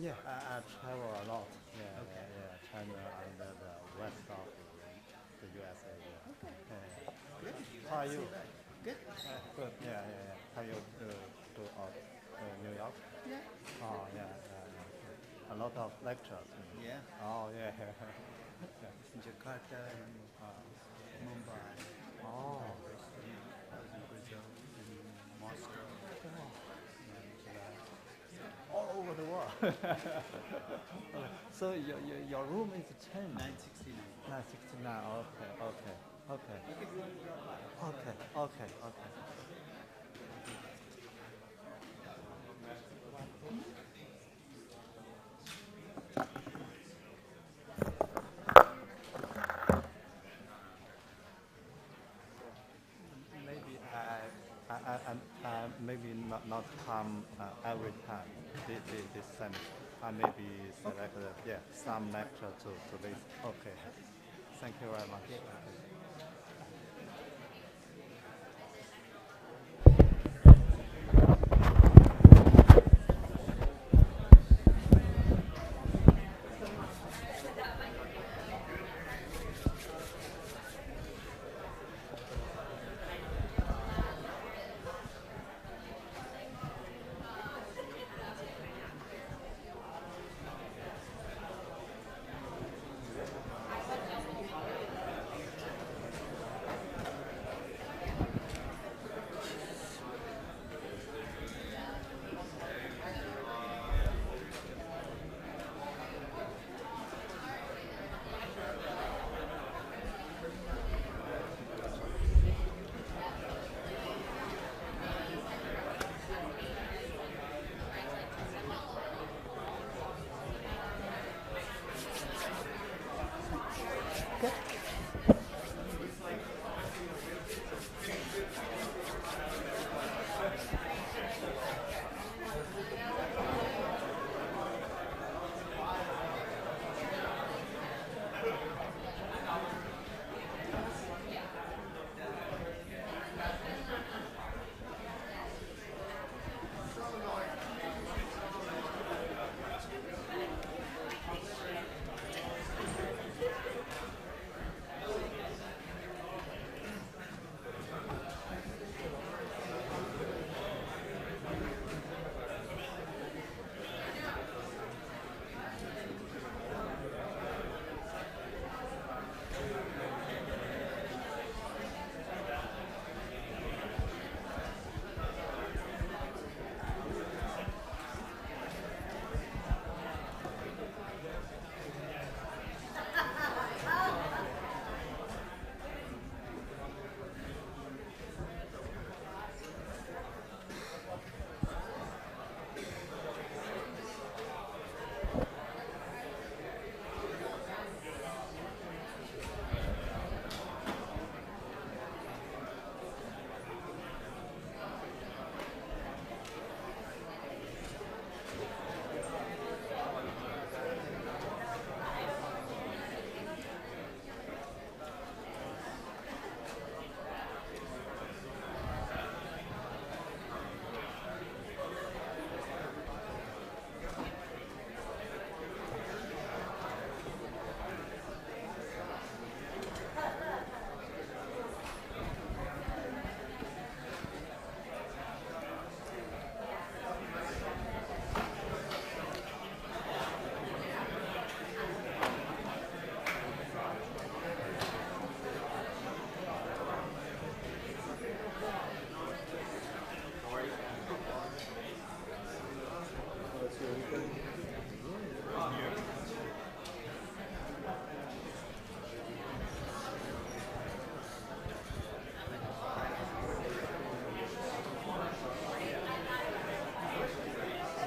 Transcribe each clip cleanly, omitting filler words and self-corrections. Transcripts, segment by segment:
Yeah, I travel a lot. Yeah, Okay. China and the west of the USA. Okay. Yeah. Good. How Glad are to you? see that. Good. Good. How you to New York? Yeah. Oh, A lot of lectures. Yeah. Oh, yeah. In Jakarta and Mumbai, Oh, recently I was in Brazil, in Moscow, and all over the world. So your room is 10. 969. 969. Okay. You can come drop by. Okay. Maybe maybe not come every time this semester. I maybe Okay. select some lecture to this. Okay. Thank you very much. Yeah.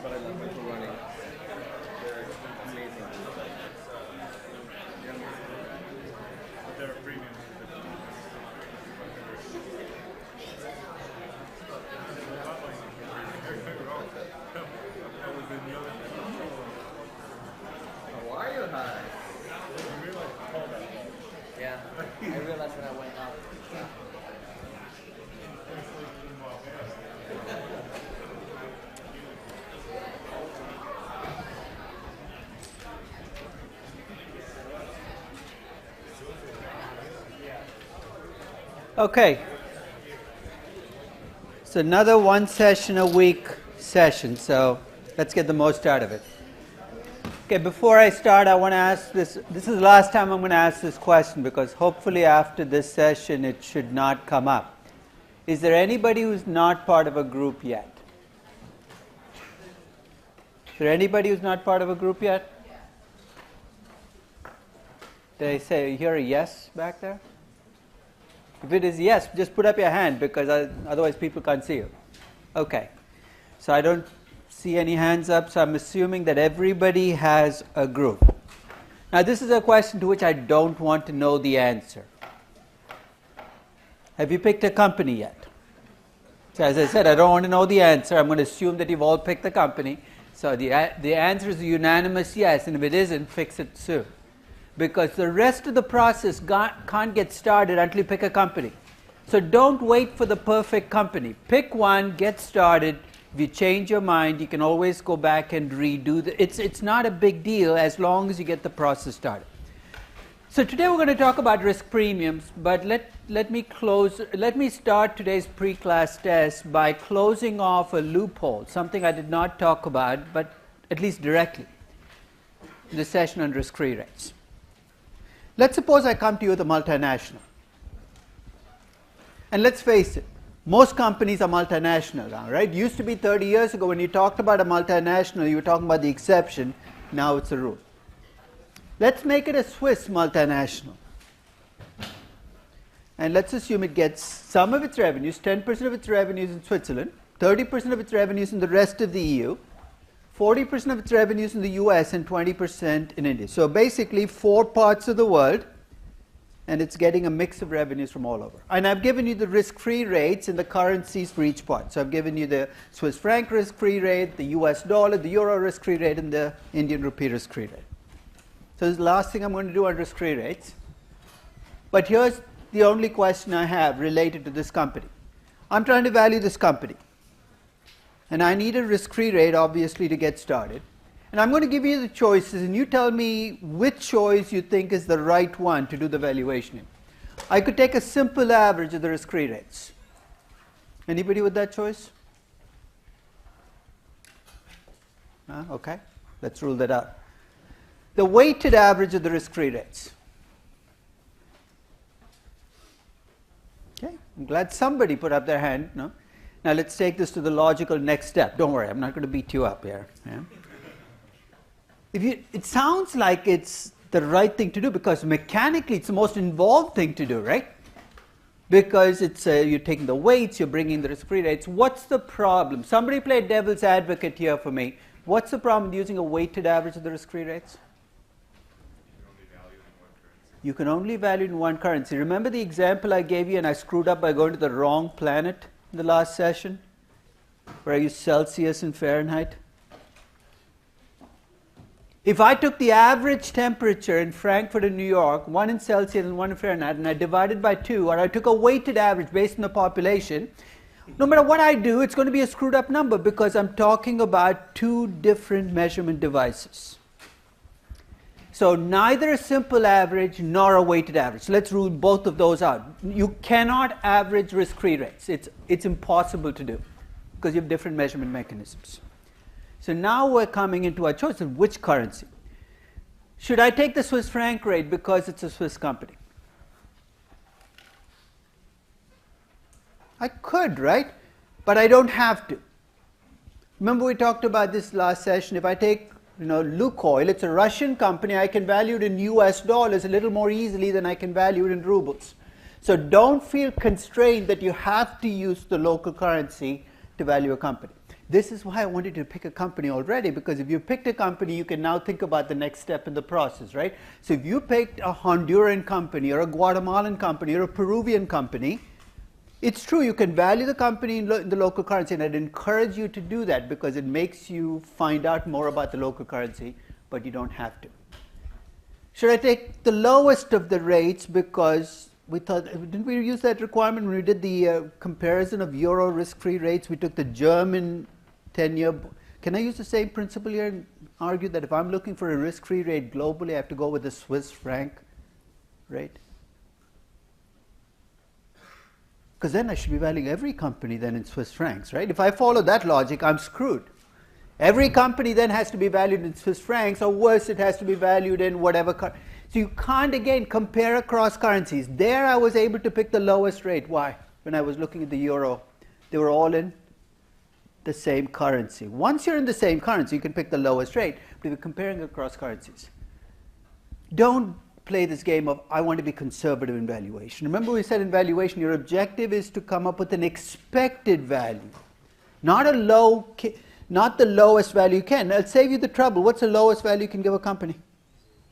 But I love people running. They're amazing. But they're premium. That was in the other. How are you, hi? You realize all that. Yeah, I realized when I went out. Okay. So another one session a week session, so let's get the most out of it. Okay, before I start, I want to ask this. This is the last time I'm going to ask this question because hopefully after this session it should not come up. Is there anybody who's not part of a group yet? Is there anybody who's not part of a group yet? Did I say, you hear a yes back there? If it is yes, just put up your hand because otherwise people can't see you. Okay. So I don't see any hands up, so I'm assuming that everybody has a group. Now this is a question to which I don't want to know the answer. Have you picked a company yet? So as I said, I don't want to know the answer. I'm going to assume that you've all picked the company. So the answer is a unanimous yes, and if it isn't, fix it soon. Because the rest of the process can't get started until you pick a company. So don't wait for the perfect company. Pick one, get started. If you change your mind, you can always go back and redo it's not a big deal as long as you get the process started. So today we're going to talk about risk premiums, but let me start today's pre-class test by closing off a loophole, something I did not talk about, but at least directly in the session on risk-free rates. Let's suppose I come to you with a multinational. And let's face it, most companies are multinational now, right? It used to be 30 years ago when you talked about a multinational, you were talking about the exception. Now it's a rule. Let's make it a Swiss multinational. And let's assume it gets some of its revenues, 10% of its revenues in Switzerland, 30% of its revenues in the rest of the EU, 40% of its revenues in the US, and 20% in India. So basically 4 parts of the world, and it's getting a mix of revenues from all over. And I've given you the risk-free rates and the currencies for each part. So I've given you the Swiss franc risk-free rate, the US dollar, the euro risk-free rate, and the Indian rupee risk-free rate. So this is the last thing I'm going to do on risk-free rates. But here's the only question I have related to this company. I'm trying to value this company. And I need a risk-free rate, obviously, to get started. And I'm going to give you the choices, and you tell me which choice you think is the right one to do the valuation in. I could take a simple average of the risk-free rates. Anybody with that choice? Okay, let's rule that out. The weighted average of the risk-free rates. Okay, I'm glad somebody put up their hand. No? Now let's take this to the logical next step. Don't worry, I'm not going to beat you up here. Yeah? It sounds like it's the right thing to do because mechanically it's the most involved thing to do, right? Because it's you're taking the weights, you're bringing the risk-free rates. What's the problem? Somebody play devil's advocate here for me. What's the problem with using a weighted average of the risk-free rates? You can only value in one currency. Remember the example I gave you and I screwed up by going to the wrong planet in the last session, where I used Celsius and Fahrenheit? If I took the average temperature in Frankfurt and New York, one in Celsius and one in Fahrenheit, and I divided by 2, or I took a weighted average based on the population, no matter what I do, it's going to be a screwed up number because I'm talking about 2 different measurement devices. So neither a simple average nor a weighted average. Let's rule both of those out. You cannot average risk-free rates. It's impossible to do because you have different measurement mechanisms. So now we're coming into a choice of which currency. Should I take the Swiss franc rate because it's a Swiss company? I could, right? But I don't have to. Remember we talked about this last session. If I take Lukoil, it's a Russian company, I can value it in US dollars a little more easily than I can value it in rubles. So don't feel constrained that you have to use the local currency to value a company. This is why I wanted to pick a company already, because if you picked a company, you can now think about the next step in the process, right? So if you picked a Honduran company or a Guatemalan company or a Peruvian company, it's true, you can value the company in the local currency, and I'd encourage you to do that because it makes you find out more about the local currency, but you don't have to. Should I take the lowest of the rates because we thought, didn't we use that requirement when we did the comparison of euro risk-free rates? We took the German 10-year. Can I use the same principle here and argue that if I'm looking for a risk-free rate globally, I have to go with the Swiss franc rate? Because then I should be valuing every company then in Swiss francs, right? If I follow that logic, I'm screwed. Every company then has to be valued in Swiss francs, or worse, it has to be valued in whatever. So you can't, again, compare across currencies. There I was able to pick the lowest rate. Why? When I was looking at the euro, they were all in the same currency. Once you're in the same currency, you can pick the lowest rate. But if you're comparing across currencies, don't play this game of, I want to be conservative in valuation. Remember we said in valuation, your objective is to come up with an expected value, not not the lowest value you can. I'll save you the trouble. What's the lowest value you can give a company?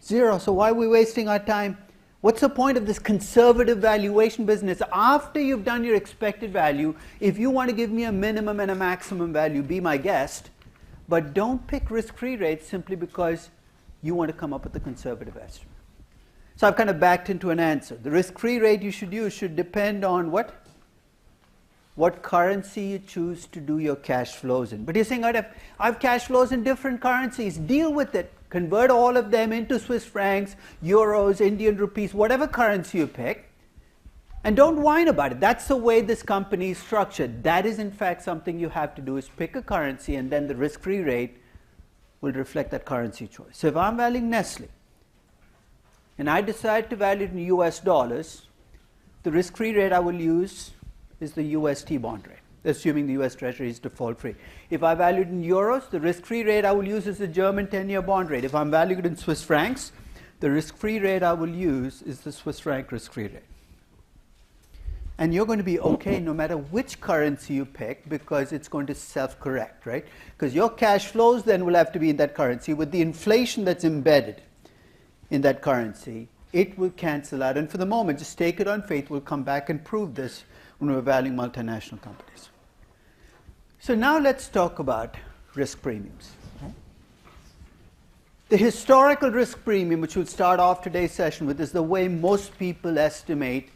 0. So why are we wasting our time? What's the point of this conservative valuation business? After you've done your expected value, if you want to give me a minimum and a maximum value, be my guest. But don't pick risk-free rates simply because you want to come up with a conservative estimate. So I've kind of backed into an answer. The risk-free rate you should use should depend on what? What currency you choose to do your cash flows in. But you're saying, I have cash flows in different currencies. Deal with it. Convert all of them into Swiss francs, euros, Indian rupees, whatever currency you pick. And don't whine about it. That's the way this company is structured. That is, in fact, something you have to do, is pick a currency, and then the risk-free rate will reflect that currency choice. So if I'm valuing Nestle, and I decide to value it in US dollars, the risk-free rate I will use is the UST bond rate, assuming the US Treasury is default-free. If I value it in euros, the risk-free rate I will use is the German 10-year bond rate. If I'm valuing it in Swiss francs, the risk-free rate I will use is the Swiss franc risk-free rate. And you're going to be okay no matter which currency you pick, because it's going to self-correct, right? Because your cash flows then will have to be in that currency. With the inflation that's embedded in that currency, it will cancel out. And for the moment, just take it on faith. We'll come back and prove this when we're valuing multinational companies. So now let's talk about risk premiums. The historical risk premium, which we'll start off today's session with, is the way most people estimate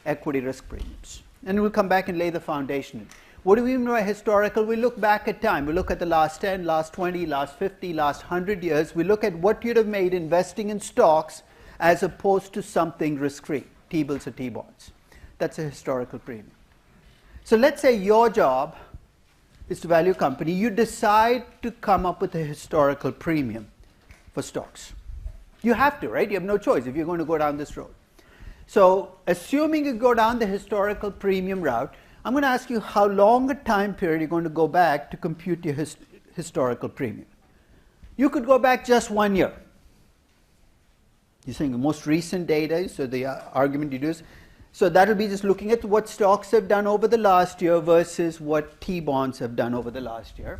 equity risk premiums. And we'll come back and lay the foundation. What do we mean by historical? We look back at time. We look at the last 10, last 20, last 50, last 100 years. We look at what you'd have made investing in stocks as opposed to something risk-free, T-bills or T-bonds. That's a historical premium. So let's say your job is to value a company. You decide to come up with a historical premium for stocks. You have to, right? You have no choice if you're going to go down this road. So assuming you go down the historical premium route, I'm going to ask you how long a time period you're going to go back to compute your historical premium. You could go back just 1 year. You're saying the most recent data, so the argument you do is, so that'll be just looking at what stocks have done over the last year versus what T-bonds have done over the last year.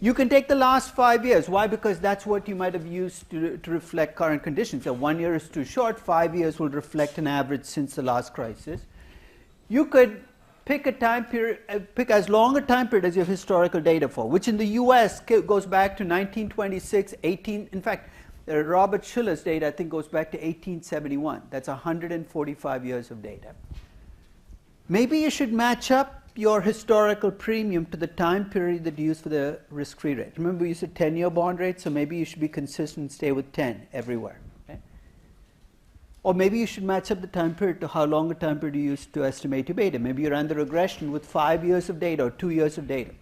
You can take the last 5 years. Why? Because that's what you might have used to reflect current conditions. So 1 year is too short. 5 years will reflect an average since the last crisis. You could pick a time period, pick as long a time period as you have historical data for, which in the US goes back to 1926, in fact, Robert Schiller's data, I think, goes back to 1871. That's 145 years of data. Maybe you should match up your historical premium to the time period that you use for the risk-free rate. Remember, we used a 10-year bond rate, so maybe you should be consistent and stay with 10 everywhere. Okay? Or maybe you should match up the time period to how long a time period you use to estimate your beta. Maybe you ran the regression with 5 years of data or 2 years of data.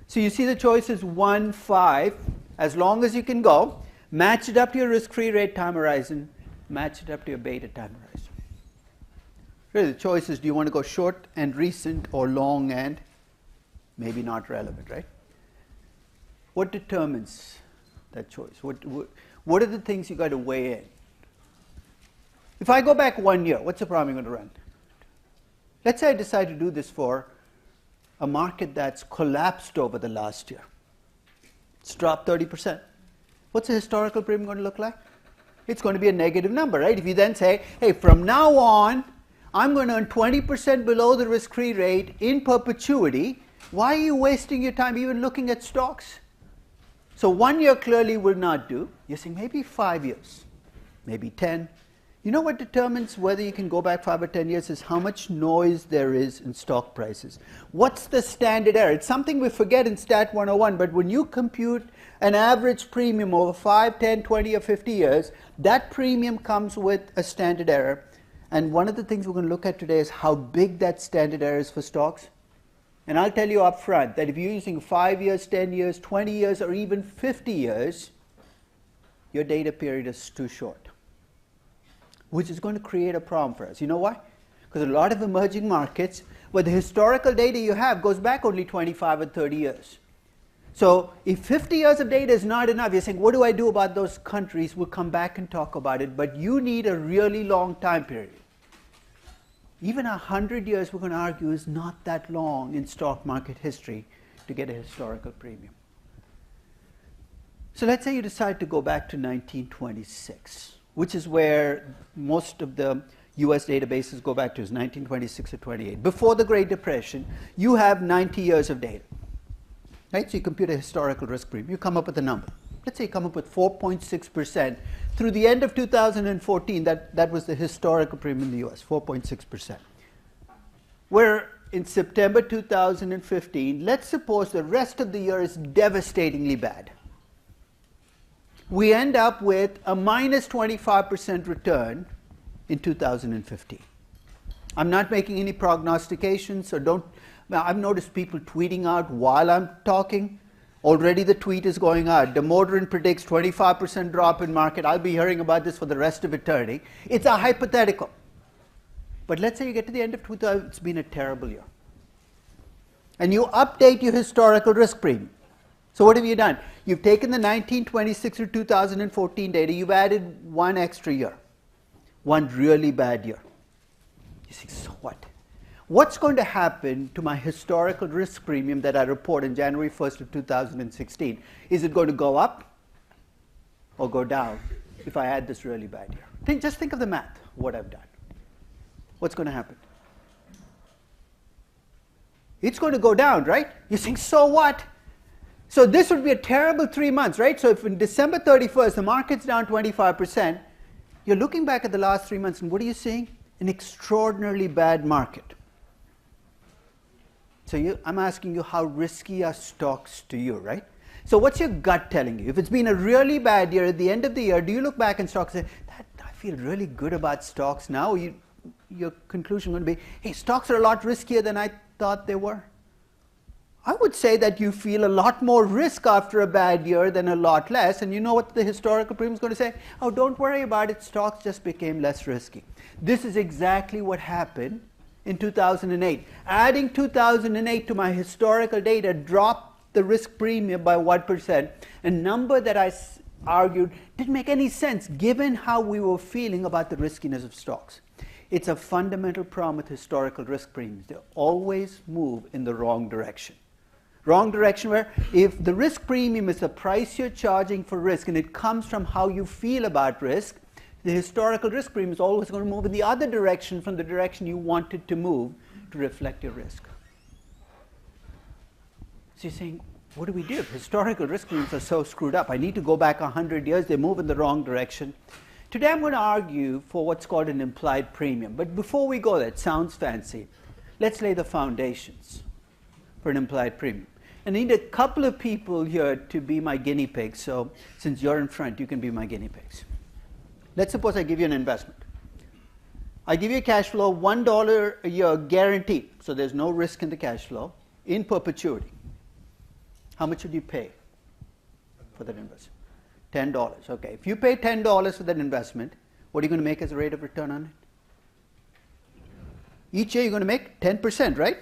So you see the choice is 1, 5, as long as you can go. Match it up to your risk-free rate time horizon. Match it up to your beta time horizon. Really, the choice is, do you want to go short and recent or long and maybe not relevant, right? What determines that choice? What are the things you got to weigh in? If I go back 1 year, what's the problem you're going to run? Let's say I decide to do this for a market that's collapsed over the last year. It's dropped 30%. What's the historical premium going to look like? It's going to be a negative number, right? If you then say, hey, from now on, I'm going to earn 20% below the risk-free rate in perpetuity, why are you wasting your time even looking at stocks? So 1 year clearly will not do. You're saying maybe 5 years, maybe 10. You know what determines whether you can go back 5 or 10 years is how much noise there is in stock prices. What's the standard error? It's something we forget in Stat 101, but when you compute an average premium over 5, 10, 20, or 50 years, that premium comes with a standard error. And one of the things we're going to look at today is how big that standard error is for stocks. And I'll tell you up front that if you're using 5 years, 10 years, 20 years, or even 50 years, your data period is too short, which is going to create a problem for us. You know why? Because a lot of emerging markets, where the historical data you have goes back only 25 or 30 years. So if 50 years of data is not enough, you're saying, what do I do about those countries? We'll come back and talk about it, but you need a really long time period. Even 100 years, we're going to argue, is not that long in stock market history to get a historical premium. So let's say you decide to go back to 1926, which is where most of the US databases go back to, is 1926 or 28. Before the Great Depression, you have 90 years of data. Right? So you compute a historical risk premium. You come up with a number. Let's say you come up with 4.6%. Through the end of 2014, that was the historical premium in the US, 4.6%. Where in September 2015, let's suppose the rest of the year is devastatingly bad. We end up with a minus 25% return in 2015. I'm not making any prognostications, so don't. Now, I've noticed people tweeting out while I'm talking. Already the tweet is going out. Demodrin predicts 25% drop in market. I'll be hearing about this for the rest of eternity. It's a hypothetical. But let's say you get to the end of 2000, it's been a terrible year. And you update your historical risk premium. So what have you done? You've taken the 1926 or 2014 data, you've added one extra year. One really bad year. You say, so what? What's going to happen to my historical risk premium that I report on January 1st of 2016? Is it going to go up or go down if I add this really bad year? Just think of the math, what I've done. What's going to happen? It's going to go down, right? You're saying, so what? So this would be a terrible 3 months, right? So if in December 31st the market's down 25%, you're looking back at the last 3 months and what are you seeing? An extraordinarily bad market. So I'm asking you, how risky are stocks to you, right? So what's your gut telling you? If it's been a really bad year, at the end of the year, do you look back and stocks and say, I feel really good about stocks now? Your conclusion is going to be, hey, stocks are a lot riskier than I thought they were. I would say that you feel a lot more risk after a bad year than a lot less. And you know what the historical premium is going to say? Oh, don't worry about it. Stocks just became less risky. This is exactly what happened in 2008. Adding 2008 to my historical data dropped the risk premium by 1%, a number that I argued didn't make any sense given how we were feeling about the riskiness of stocks. It's a fundamental problem with historical risk premiums. They always move in the wrong direction. Wrong direction where if the risk premium is the price you're charging for risk and it comes from how you feel about risk, the historical risk premium is always going to move in the other direction from the direction you want it to move to reflect your risk. So you're saying, what do we do? Historical risk premiums are so screwed up. I need to go back 100 years. They move in the wrong direction. Today I'm going to argue for what's called an implied premium. But before we go there, it sounds fancy. Let's lay the foundations for an implied premium. I need a couple of people here to be my guinea pigs. So since you're in front, you can be my guinea pigs. Let's suppose I give you an investment. I give you a cash flow, $1 a year guaranteed. So there's no risk in the cash flow, in perpetuity. How much would you pay for that investment? $10. Okay. If you pay $10 for that investment, what are you going to make as a rate of return on it? Each year you're going to make 10%, right?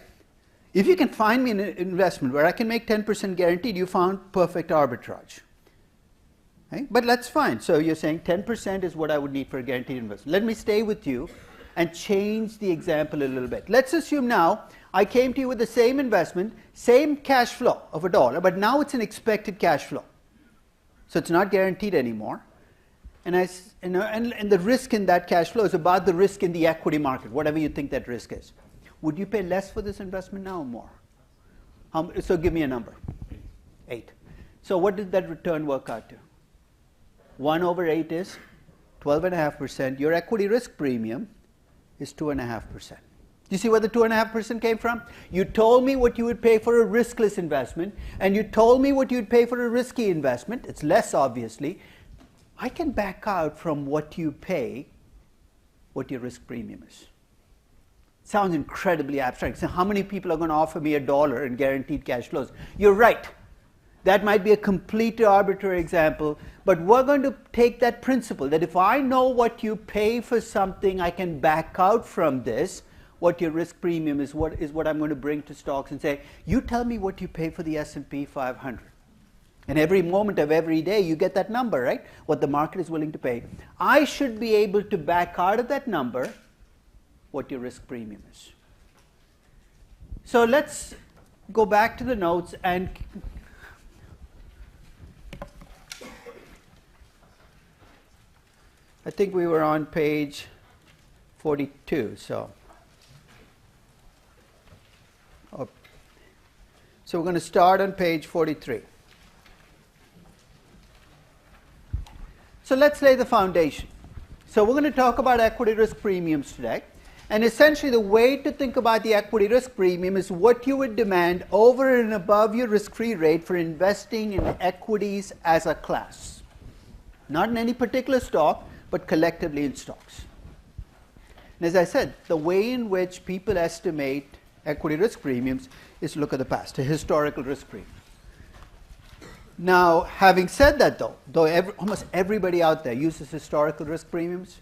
If you can find me an investment where I can make 10% guaranteed, you found perfect arbitrage. Right? But that's fine. So you're saying 10% is what I would need for a guaranteed investment. Let me stay with you and change the example a little bit. Let's assume now I came to you with the same investment, same cash flow of $1, but now it's an expected cash flow. So it's not guaranteed anymore. And the risk in that cash flow is about the risk in the equity market, whatever you think that risk is. Would you pay less for this investment now or more? So give me a number. 8. So what did that return work out to? 1 over 8 is 12.5%. Your equity risk premium is 2.5%. Do you see where the 2.5% came from? You told me what you would pay for a riskless investment, and you told me what you'd pay for a risky investment. It's less, obviously. I can back out from what you pay what your risk premium is. Sounds incredibly abstract. So how many people are going to offer me $1 in guaranteed cash flows? You're right. That might be a completely arbitrary example, but we're going to take that principle that if I know what you pay for something, I can back out from this what your risk premium is, what I'm going to bring to stocks and say, you tell me what you pay for the S&P 500. And every moment of every day, you get that number, right? What the market is willing to pay. I should be able to back out of that number what your risk premium is. So let's go back to the notes and I think we were on page 42, so we're going to start on page 43. So let's lay the foundation. So we're going to talk about equity risk premiums today. And essentially the way to think about the equity risk premium is what you would demand over and above your risk-free rate for investing in equities as a class. Not in any particular stock, but collectively in stocks. And as I said, the way in which people estimate equity risk premiums is to look at the past, a historical risk premium. Now, having said that though almost everybody out there uses historical risk premiums,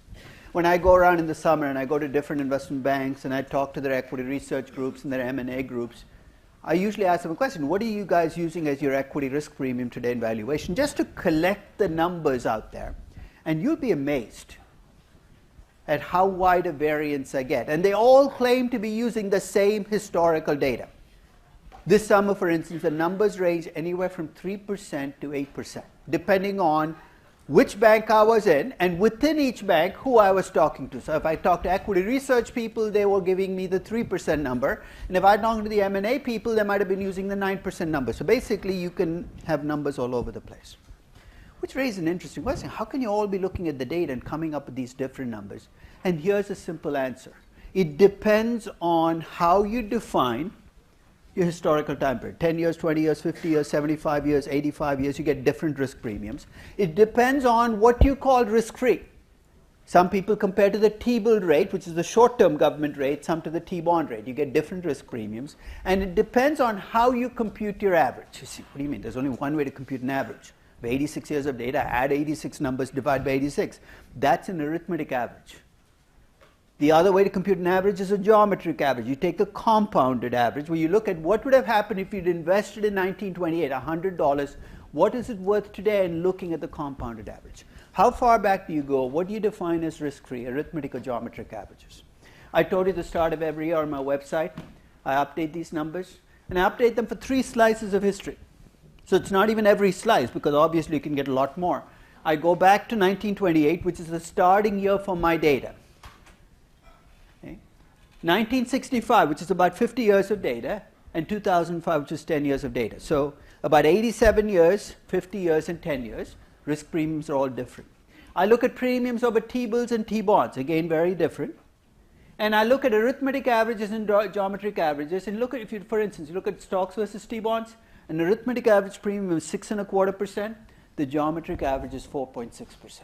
when I go around in the summer and I go to different investment banks and I talk to their equity research groups and their M&A groups, I usually ask them a question, what are you guys using as your equity risk premium today in valuation? Just to collect the numbers out there. And you'll be amazed at how wide a variance I get. And they all claim to be using the same historical data. This summer, for instance, the numbers range anywhere from 3% to 8%, depending on which bank I was in, and within each bank, who I was talking to. So if I talked to equity research people, they were giving me the 3% number. And if I talked to the M&A people, they might have been using the 9% number. So basically, you can have numbers all over the place. Which raises an interesting question. How can you all be looking at the data and coming up with these different numbers? And here's a simple answer. It depends on how you define your historical time period. 10 years, 20 years, 50 years, 75 years, 85 years, you get different risk premiums. It depends on what you call risk-free. Some people compare to the T-bill rate, which is the short-term government rate, some to the T-bond rate. You get different risk premiums. And it depends on how you compute your average. You see, what do you mean? There's only one way to compute an average. 86 years of data, add 86 numbers, divide by 86. That's an arithmetic average. The other way to compute an average is a geometric average. You take a compounded average where you look at what would have happened if you'd invested in 1928, $100. What is it worth today? And looking at the compounded average. How far back do you go? What do you define as risk-free, arithmetic or geometric averages? I told you at the start of every year on my website, I update these numbers, and I update them for 3 slices of history. So it's not even every slice, because obviously you can get a lot more. I go back to 1928, which is the starting year for my data. Okay. 1965, which is about 50 years of data, and 2005, which is 10 years of data. So about 87 years, 50 years, and 10 years. Risk premiums are all different. I look at premiums over T-bills and T-bonds, again very different. And I look at arithmetic averages and geometric averages, and look at, if you, for instance, you look at stocks versus T-bonds, an arithmetic average premium is 6.25%. The geometric average is 4.6%.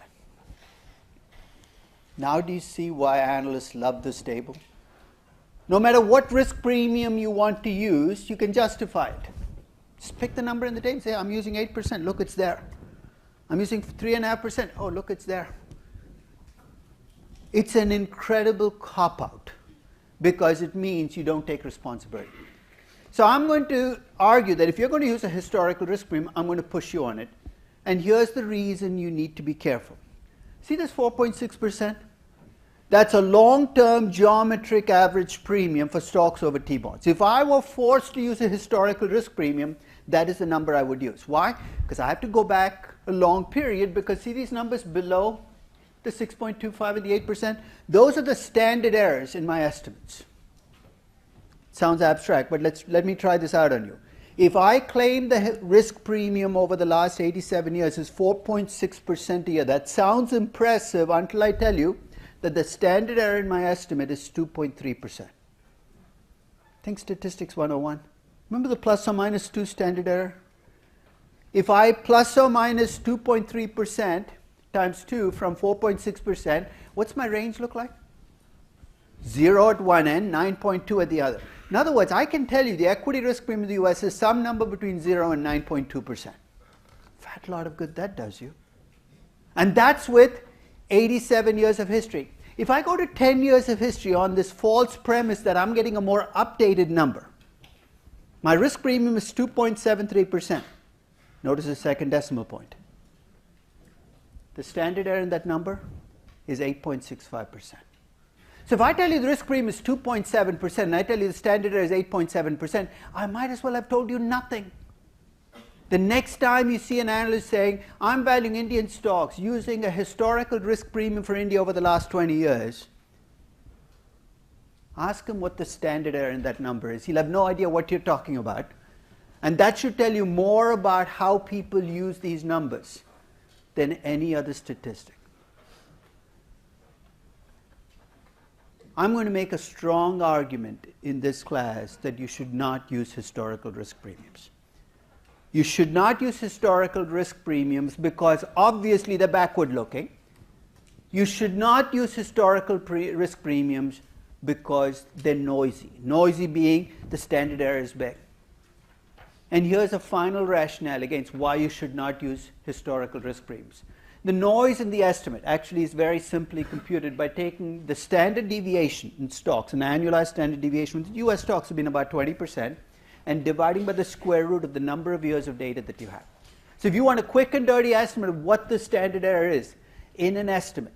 Now do you see why analysts love this table? No matter what risk premium you want to use, you can justify it. Just pick the number in the table and say, I'm using 8%. Look, it's there. I'm using 3.5%. Oh, look, it's there. It's an incredible cop-out because it means you don't take responsibility. So I'm going to argue that if you're going to use a historical risk premium, I'm going to push you on it. And here's the reason you need to be careful. See this 4.6%? That's a long-term geometric average premium for stocks over T-bonds. If I were forced to use a historical risk premium, that is the number I would use. Why? Because I have to go back a long period, because see these numbers below the 6.25 and the 8%? Those are the standard errors in my estimates. Sounds abstract, but let me try this out on you. If I claim the risk premium over the last 87 years is 4.6% a year, that sounds impressive until I tell you that the standard error in my estimate is 2.3%. Think Statistics 101. Remember the plus or minus 2 standard error? If I plus or minus 2.3% times 2 from 4.6%, what's my range look like? 0 at one end, 9.2 at the other. In other words, I can tell you the equity risk premium in the US is some number between 0 and 9.2%. Fat lot of good that does you. And that's with 87 years of history. If I go to 10 years of history on this false premise that I'm getting a more updated number, my risk premium is 2.73%. Notice the second decimal point. The standard error in that number is 8.65%. So if I tell you the risk premium is 2.7% and I tell you the standard error is 8.7%, I might as well have told you nothing. The next time you see an analyst saying, I'm valuing Indian stocks using a historical risk premium for India over the last 20 years, ask him what the standard error in that number is. He'll have no idea what you're talking about. And that should tell you more about how people use these numbers than any other statistic. I'm going to make a strong argument in this class that you should not use historical risk premiums. You should not use historical risk premiums because obviously they're backward looking. You should not use historical risk premiums because they're noisy. Noisy being the standard error is big. And here's a final rationale against why you should not use historical risk premiums. The noise in the estimate actually is very simply computed by taking the standard deviation in stocks, an annualized standard deviation with US stocks have been about 20%, and dividing by the square root of the number of years of data that you have. So if you want a quick and dirty estimate of what the standard error is in an estimate,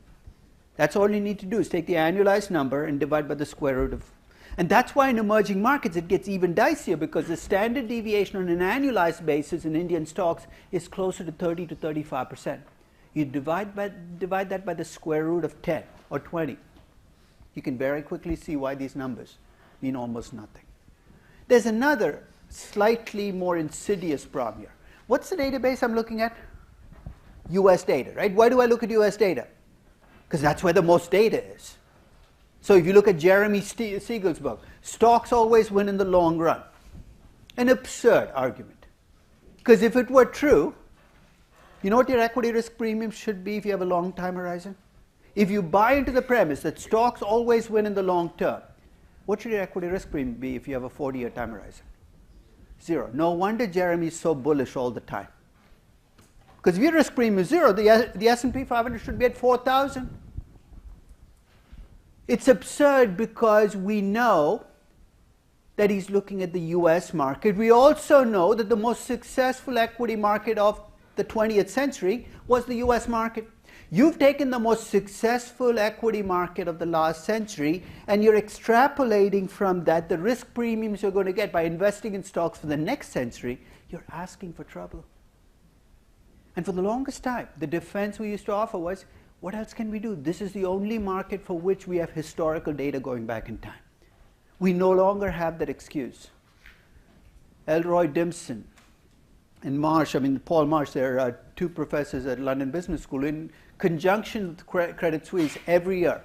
that's all you need to do is take the annualized number and divide by the square root of. And that's why in emerging markets it gets even dicier, because the standard deviation on an annualized basis in Indian stocks is closer to 30 to 35%. You divide that by the square root of 10 or 20. You can very quickly see why these numbers mean almost nothing. There's another slightly more insidious problem here. What's the database I'm looking at? US data, right? Why do I look at US data? Because that's where the most data is. So if you look at Jeremy Siegel's book, stocks always win in the long run. An absurd argument. Because if it were true, you know what your equity risk premium should be if you have a long time horizon? If you buy into the premise that stocks always win in the long term, what should your equity risk premium be if you have a 40-year time horizon? 0. No wonder Jeremy's so bullish all the time. Because if your risk premium is 0, the S&P 500 should be at 4,000. It's absurd because we know that he's looking at the US market. We also know that the most successful equity market of the 20th century was the US market. You've taken the most successful equity market of the last century and you're extrapolating from that the risk premiums you're going to get by investing in stocks for the next century. You're asking for trouble. And for the longest time, the defense we used to offer was, what else can we do? This is the only market for which we have historical data going back in time. We no longer have that excuse. Elroy Dimson and Paul Marsh, they're two professors at London Business School, in conjunction with Credit Suisse, every year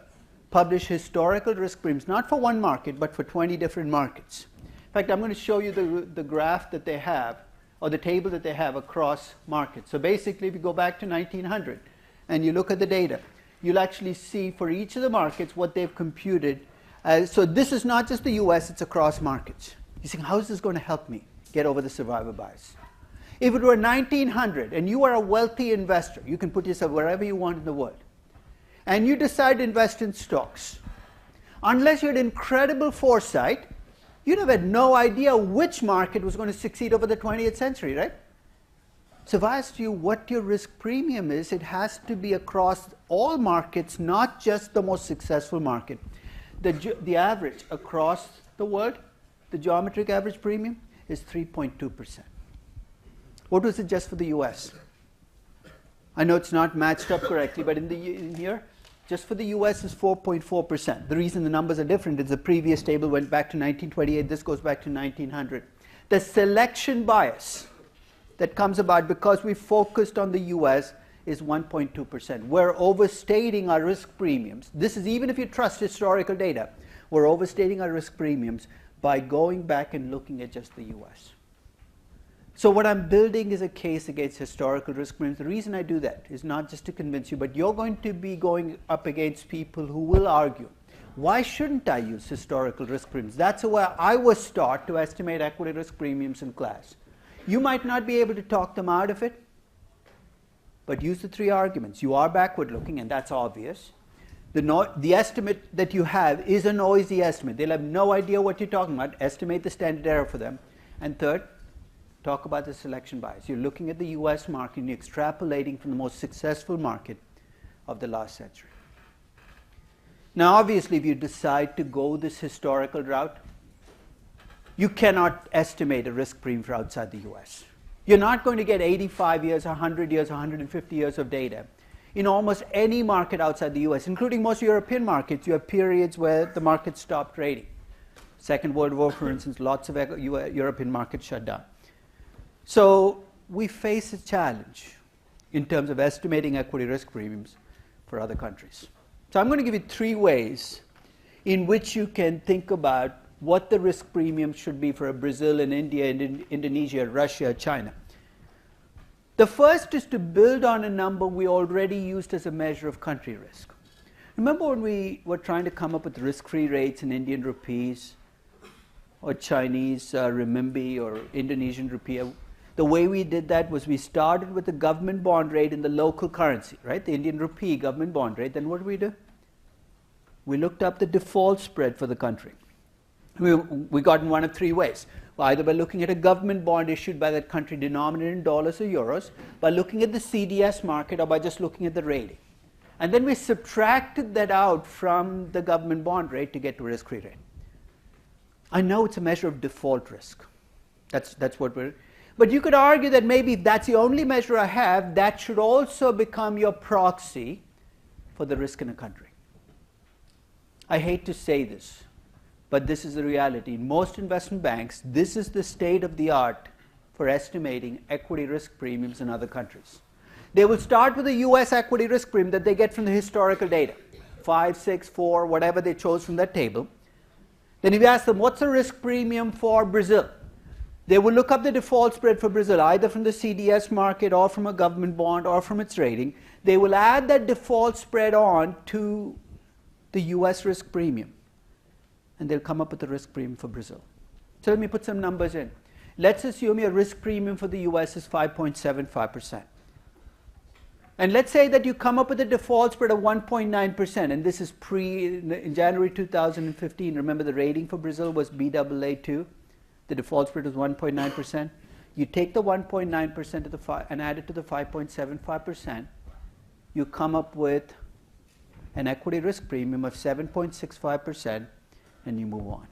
publish historical risk premiums, not for one market, but for 20 different markets. In fact, I'm going to show you the graph that they have, or the table that they have across markets. So basically, if you go back to 1900 and you look at the data, you'll actually see for each of the markets what they've computed. So this is not just the US, it's across markets. You're saying, how is this going to help me get over the survivor bias? If it were 1900 and you are a wealthy investor, you can put yourself wherever you want in the world, and you decide to invest in stocks, unless you had incredible foresight, you'd have had no idea which market was going to succeed over the 20th century, right? So if I asked you what your risk premium is, it has to be across all markets, not just the most successful market. The average across the world, the geometric average premium, is 3.2%. What was it just for the US? I know it's not matched up correctly, but in here, just for the US is 4.4%. The reason the numbers are different is the previous table went back to 1928. This goes back to 1900. The selection bias that comes about because we focused on the US is 1.2%. We're overstating our risk premiums. This is even if you trust historical data. We're overstating our risk premiums by going back and looking at just the US. So what I'm building is a case against historical risk premiums. The reason I do that is not just to convince you, but you're going to be going up against people who will argue, Why shouldn't I use historical risk premiums? That's the way I was taught to estimate equity risk premiums in class. You might not be able to talk them out of it, but use the three arguments. You are backward looking, and that's obvious. The estimate that you have is a noisy estimate. They'll have no idea what you're talking about. Estimate the standard error for them. And third, talk about the selection bias. You're looking at the US market and you're extrapolating from the most successful market of the last century. Now, obviously, if you decide to go this historical route, you cannot estimate a risk premium for outside the US. You're not going to get 85 years, 100 years, 150 years of data. In almost any market outside the US, including most European markets, you have periods where the market stopped trading. Second World War, for instance, lots of European markets shut down. So we face a challenge in terms of estimating equity risk premiums for other countries. So I'm going to give you three ways in which you can think about what the risk premium should be for Brazil and India and Indonesia, Russia, China. The first is to build on a number we already used as a measure of country risk. Remember when we were trying to come up with risk-free rates in Indian rupees or Chinese renminbi or Indonesian rupiah? The way we did that was we started with the government bond rate in the local currency, right? The Indian rupee government bond rate. Then what did we do? We looked up the default spread for the country. We got in one of three ways. Either by looking at a government bond issued by that country denominated in dollars or euros, by looking at the CDS market, or by just looking at the rating. And then we subtracted that out from the government bond rate to get to a risk-free rate. I know it's a measure of default risk. That's what we're... But you could argue that maybe if that's the only measure I have, that should also become your proxy for the risk in a country. I hate to say this, but this is the reality. In most investment banks, this is the state of the art for estimating equity risk premiums in other countries. They will start with the US equity risk premium that they get from the historical data, 5, 6, 4, whatever they chose from that table. Then if you ask them, what's the risk premium for Brazil? They will look up the default spread for Brazil, either from the CDS market or from a government bond or from its rating. They will add that default spread on to the US risk premium, and they'll come up with the risk premium for Brazil. So let me put some numbers in. Let's assume your risk premium for the US is 5.75%. And let's say that you come up with a default spread of 1.9%, and this is in January 2015. Remember, the rating for Brazil was Baa2. The default spread was 1.9%. You take the 1.9% and add it to the 5.75%. You come up with an equity risk premium of 7.65%, and you move on.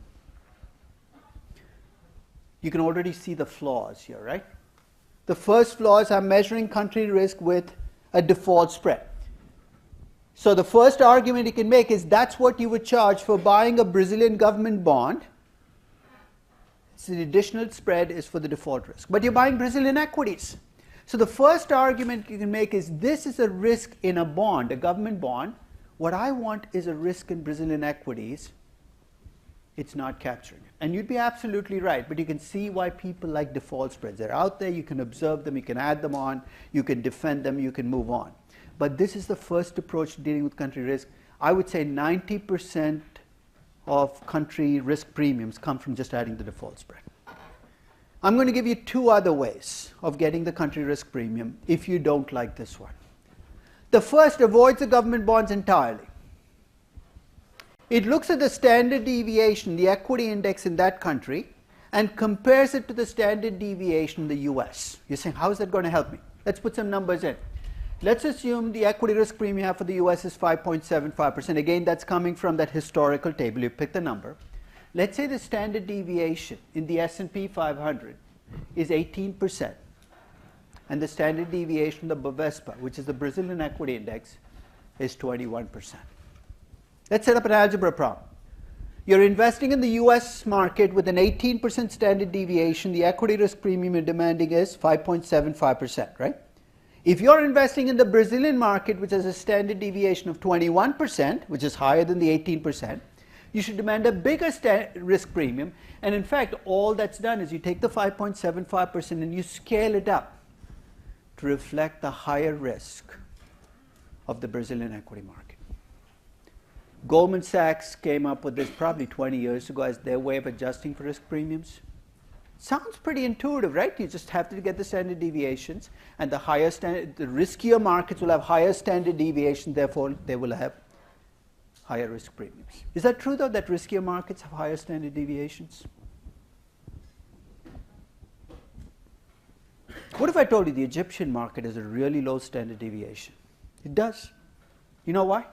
You can already see the flaws here, right? The first flaw is I'm measuring country risk with a default spread. So the first argument you can make is that's what you would charge for buying a Brazilian government bond. So the additional spread is for the default risk. But you're buying Brazilian equities. So the first argument you can make is this is a risk in a bond, a government bond. What I want is a risk in Brazilian equities. It's not capturing it. And you'd be absolutely right, but you can see why people like default spreads. They're out there, you can observe them, you can add them on, you can defend them, you can move on. But this is the first approach to dealing with country risk. I would say 90% of country risk premiums come from just adding the default spread. I'm going to give you two other ways of getting the country risk premium if you don't like this one. The first avoids the government bonds entirely. It looks at the standard deviation, the equity index in that country, and compares it to the standard deviation in the US. You're saying, how is that going to help me? Let's put some numbers in. Let's assume the equity risk premium you have for the US is 5.75%. Again, that's coming from that historical table. You pick the number. Let's say the standard deviation in the S&P 500 is 18%. And the standard deviation of the Bovespa, which is the Brazilian equity index, is 21%. Let's set up an algebra problem. You're investing in the US market with an 18% standard deviation. The equity risk premium you're demanding is 5.75%, right? If you're investing in the Brazilian market, which has a standard deviation of 21%, which is higher than the 18%, you should demand a bigger risk premium. And in fact, all that's done is you take the 5.75% and you scale it up to reflect the higher risk of the Brazilian equity market. Goldman Sachs came up with this probably 20 years ago as their way of adjusting for risk premiums. Sounds pretty intuitive, right? You just have to get the standard deviations, and the riskier markets will have higher standard deviation, therefore they will have higher risk premiums. Is that true, though, that riskier markets have higher standard deviations? What if I told you the Egyptian market has a really low standard deviation? It does. You know why?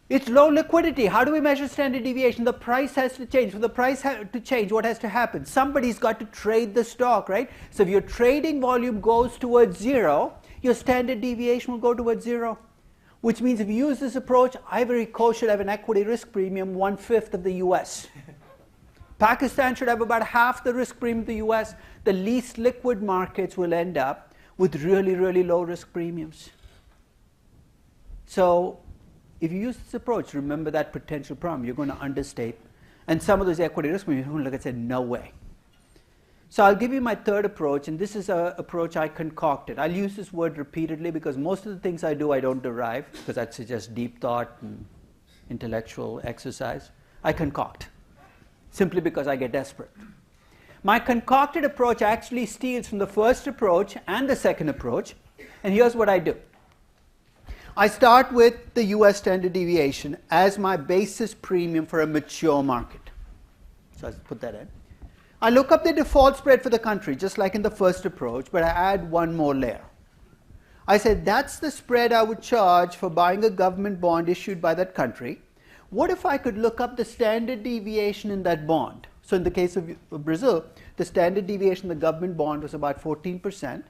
It's low liquidity. How do we measure standard deviation? The price has to change. For the price to change, what has to happen? Somebody's got to trade the stock, right? So if your trading volume goes towards zero, your standard deviation will go towards zero. Which means if you use this approach, Ivory Coast should have an equity risk premium 1/5 of the US. Pakistan should have about half the risk premium of the US. The least liquid markets will end up with really, really low risk premiums. So if you use this approach, remember that potential problem. You're going to understate. And some of those equity risk premiums, you're going to look and say, no way. So I'll give you my third approach, and this is an approach I concocted. I'll use this word repeatedly because most of the things I do I don't derive, because that suggests deep thought and intellectual exercise. I concoct, simply because I get desperate. My concocted approach actually steals from the first approach and the second approach, and here's what I do. I start with the US standard deviation as my basis premium for a mature market. So I'll put that in. I look up the default spread for the country, just like in the first approach, but I add one more layer. I said that's the spread I would charge for buying a government bond issued by that country. What if I could look up the standard deviation in that bond? So in the case of Brazil, the standard deviation of the government bond was about 14%.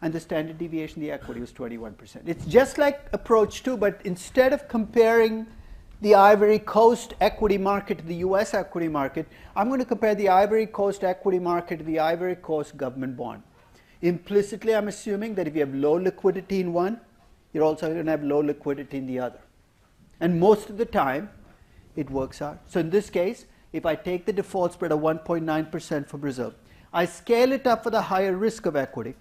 And the standard deviation of the equity was 21%. It's just like approach 2, but instead of comparing the Ivory Coast equity market to the US equity market, I'm going to compare the Ivory Coast equity market to the Ivory Coast government bond. Implicitly, I'm assuming that if you have low liquidity in one, you're also going to have low liquidity in the other. And most of the time, it works out. So in this case, if I take the default spread of 1.9% for Brazil, I scale it up for the higher risk of equity,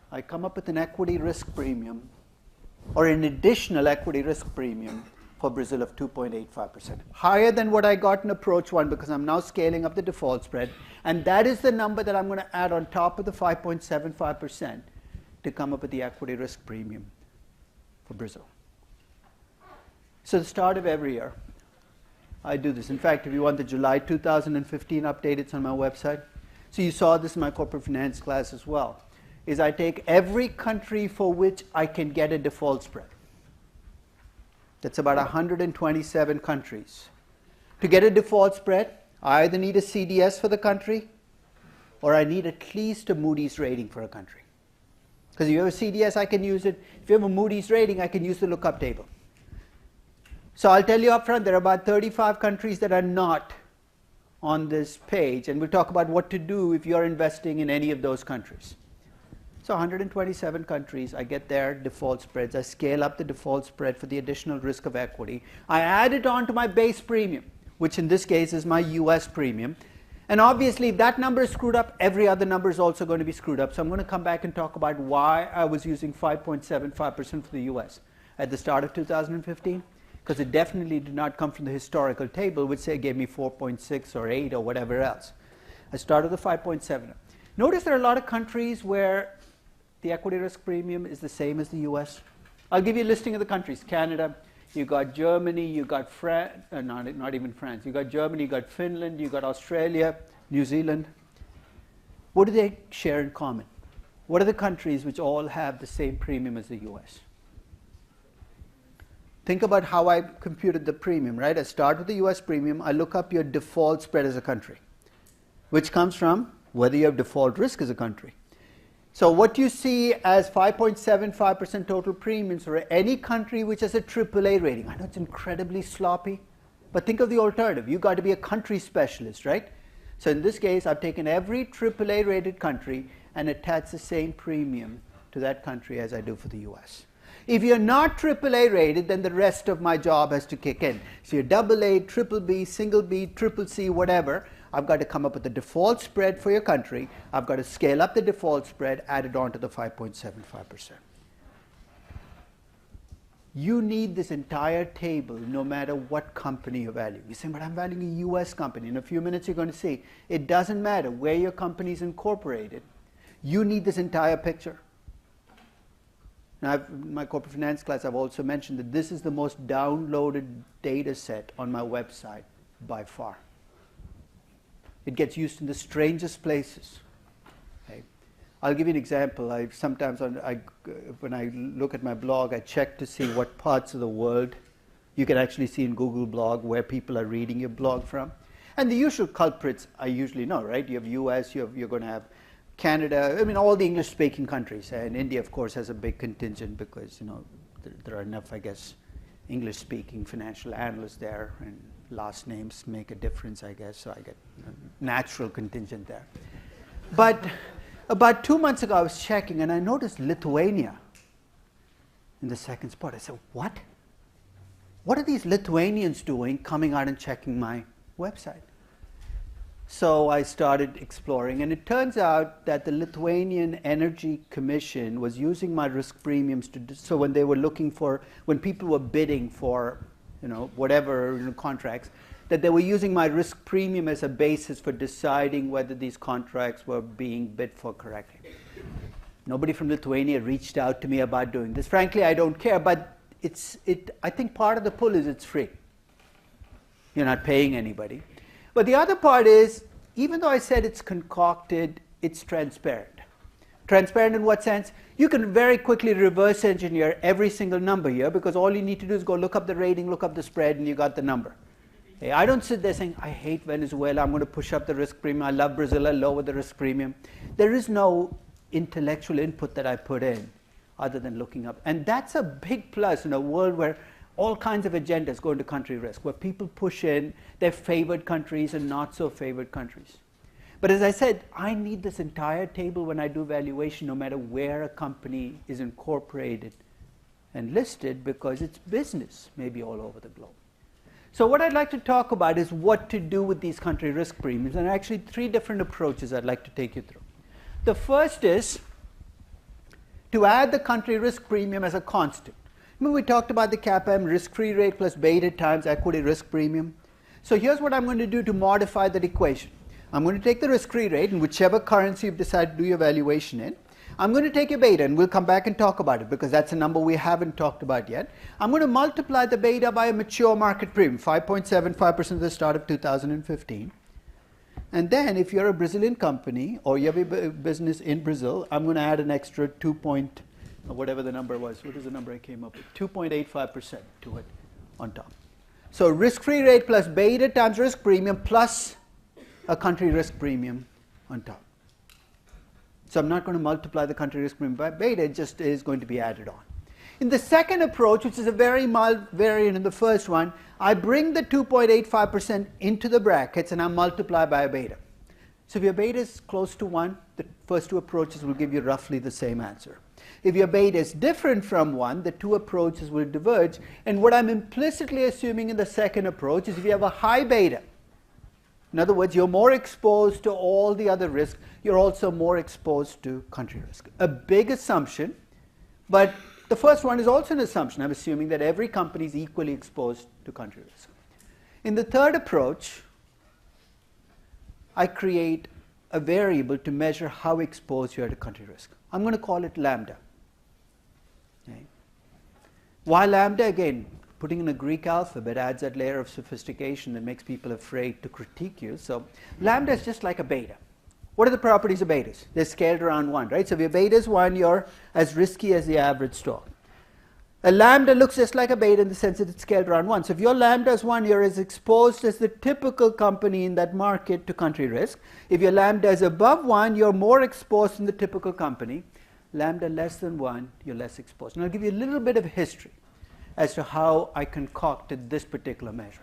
I come up with an equity risk premium, or an additional equity risk premium for Brazil of 2.85%. Higher than what I got in approach 1 because I'm now scaling up the default spread. And that is the number that I'm going to add on top of the 5.75% to come up with the equity risk premium for Brazil. So the start of every year, I do this. In fact, if you want the July 2015 update, it's on my website. So you saw this in my corporate finance class as well. Is I take every country for which I can get a default spread. That's about 127 countries. To get a default spread, I either need a CDS for the country, or I need at least a Moody's rating for a country. Because if you have a CDS, I can use it. If you have a Moody's rating, I can use the lookup table. So I'll tell you up front, there are about 35 countries that are not on this page, and we'll talk about what to do if you're investing in any of those countries. So 127 countries, I get their default spreads. I scale up the default spread for the additional risk of equity. I add it on to my base premium, which in this case is my US premium. And obviously, if that number is screwed up, every other number is also going to be screwed up. So I'm going to come back and talk about why I was using 5.75% for the US at the start of 2015, because it definitely did not come from the historical table, which say gave me 4.6 or 8 or whatever else. I started with 5.7. Notice there are a lot of countries where the equity risk premium is the same as the US. I'll give you a listing of the countries. Canada, you got Germany, you got France, not even France. You got Germany, you got Finland, you got Australia, New Zealand. What do they share in common? What are the countries which all have the same premium as the US? Think about how I computed the premium, right? I start with the US premium. I look up your default spread as a country, which comes from whether you have default risk as a country. So what you see as 5.75% total premiums for any country which has a AAA rating. I know it's incredibly sloppy, but think of the alternative. You've got to be a country specialist, right? So in this case, I've taken every AAA rated country and attached the same premium to that country as I do for the US. If you're not AAA rated, then the rest of my job has to kick in. So you're AA, triple B, single B, triple C, whatever. I've got to come up with the default spread for your country. I've got to scale up the default spread, add it on to the 5.75%. You need this entire table no matter what company you value. You say, but I'm valuing a US company. In a few minutes you're going to see it doesn't matter where your company is incorporated. You need this entire picture. Now, in my corporate finance class, I've also mentioned that this is the most downloaded data set on my website by far. It gets used in the strangest places. Okay. I'll give you an example. When I look at my blog, I check to see what parts of the world you can actually see in Google Blog where people are reading your blog from. And the usual culprits I usually know, right? You have US, you're going to have Canada, I mean all the English-speaking countries. And India, of course, has a big contingent because, there are enough, I guess, English-speaking financial analysts there, and last names make a difference, I guess, so I get a natural contingent there. But about 2 months ago, I was checking, and I noticed Lithuania in the second spot. I said, what? What are these Lithuanians doing coming out and checking my website? So I started exploring, and it turns out that the Lithuanian Energy Commission was using my risk premiums so when they were when people were bidding for, whatever contracts, that they were using my risk premium as a basis for deciding whether these contracts were being bid for correctly. Nobody from Lithuania reached out to me about doing this. Frankly, I don't care, but I think part of the pull is it's free. You're not paying anybody. But the other part is, even though I said it's concocted, it's transparent. Transparent in what sense? You can very quickly reverse engineer every single number here because all you need to do is go look up the rating, look up the spread, and you got the number. Okay, I don't sit there saying, I hate Venezuela, I'm going to push up the risk premium, I love Brazil, I lower the risk premium. There is no intellectual input that I put in other than looking up. And that's a big plus in a world where all kinds of agendas go into country risk, where people push in their favored countries and not so favored countries. But as I said, I need this entire table when I do valuation, no matter where a company is incorporated and listed, because its business may be all over the globe. So what I'd like to talk about is what to do with these country risk premiums, and actually 3 different approaches I'd like to take you through. The first is to add the country risk premium as a constant. Remember we talked about the CAPM risk-free rate plus beta times equity risk premium. So here's what I'm going to do to modify that equation. I'm going to take the risk-free rate in whichever currency you've decided to do your valuation in. I'm going to take your beta, and we'll come back and talk about it because that's a number we haven't talked about yet. I'm going to multiply the beta by a mature market premium, 5.75% at the start of 2015. And then if you're a Brazilian company or you have a business in Brazil, I'm going to add an extra whatever the number was. What is the number I came up with? 2.85% to it on top. So risk-free rate plus beta times risk premium plus a country risk premium on top. So I'm not going to multiply the country risk premium by beta, it just is going to be added on. In the second approach, which is a very mild variant in the first one, I bring the 2.85% into the brackets and I multiply by a beta. So if your beta is close to 1, the first 2 approaches will give you roughly the same answer. If your beta is different from 1, the 2 approaches will diverge. And what I'm implicitly assuming in the second approach is if you have a high beta, in other words, you're more exposed to all the other risks, you're also more exposed to country risk. A big assumption, but the first one is also an assumption. I'm assuming that every company is equally exposed to country risk. In the third approach, I create a variable to measure how exposed you are to country risk. I'm going to call it lambda. Okay. Why lambda? Again, putting in a Greek alphabet adds that layer of sophistication that makes people afraid to critique you. So lambda is just like a beta. What are the properties of betas? They're scaled around 1, right? So if your beta is 1, you're as risky as the average stock. A lambda looks just like a beta in the sense that it's scaled around 1. So if your lambda is 1, you're as exposed as the typical company in that market to country risk. If your lambda is above 1, you're more exposed than the typical company. Lambda less than 1, you're less exposed. And I'll give you a little bit of history as to how I concocted this particular measure.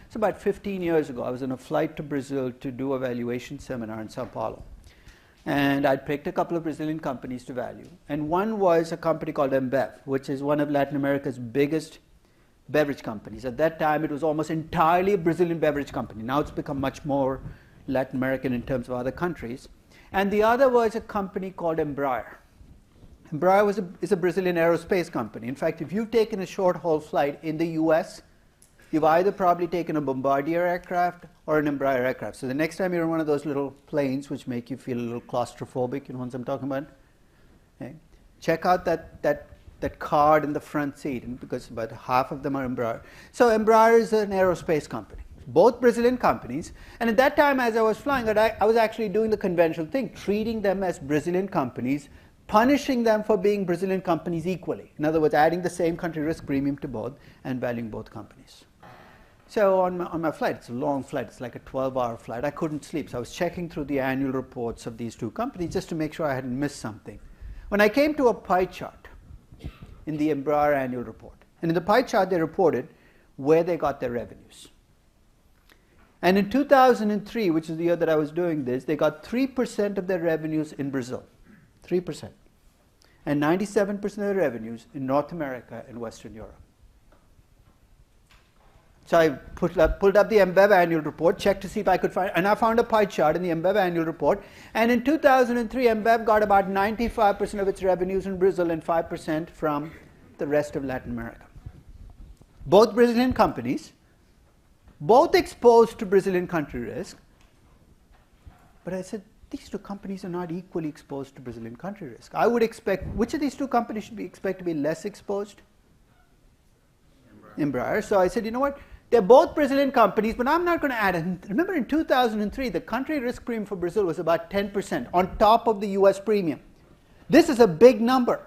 So about 15 years ago, I was on a flight to Brazil to do a valuation seminar in Sao Paulo. And I'd picked a couple of Brazilian companies to value. And one was a company called Ambev, which is one of Latin America's biggest beverage companies. At that time, it was almost entirely a Brazilian beverage company. Now it's become much more Latin American in terms of other countries. And the other was a company called Embraer. Embraer is a Brazilian aerospace company. In fact, if you've taken a short-haul flight in the US, you've either probably taken a Bombardier aircraft or an Embraer aircraft. So the next time you're in one of those little planes which make you feel a little claustrophobic, you know what I'm talking about? Okay. Check out that card in the front seat, and because about half of them are Embraer. So Embraer is an aerospace company, both Brazilian companies. And at that time, as I was flying, I was actually doing the conventional thing, treating them as Brazilian companies, punishing them for being Brazilian companies equally. In other words, adding the same country risk premium to both and valuing both companies. So on my flight, it's a long flight, it's like a 12-hour flight, I couldn't sleep. So I was checking through the annual reports of these two companies just to make sure I hadn't missed something. When I came to a pie chart in the Embraer annual report, and in the pie chart they reported where they got their revenues. And in 2003, which is the year that I was doing this, they got 3% of their revenues in Brazil, 3%, and 97% of their revenues in North America and Western Europe. So I pulled up the Embev annual report, checked to see if I could find, and I found a pie chart in the Embev annual report. And in 2003, Embev got about 95% of its revenues in Brazil and 5% from the rest of Latin America. Both Brazilian companies, both exposed to Brazilian country risk. But I said, these two companies are not equally exposed to Brazilian country risk. I would expect, which of these two companies should be expected to be less exposed? Embraer. So I said, you know what? They're both Brazilian companies, but I'm not going to add it. Remember, in 2003, the country risk premium for Brazil was about 10% on top of the US premium. This is a big number.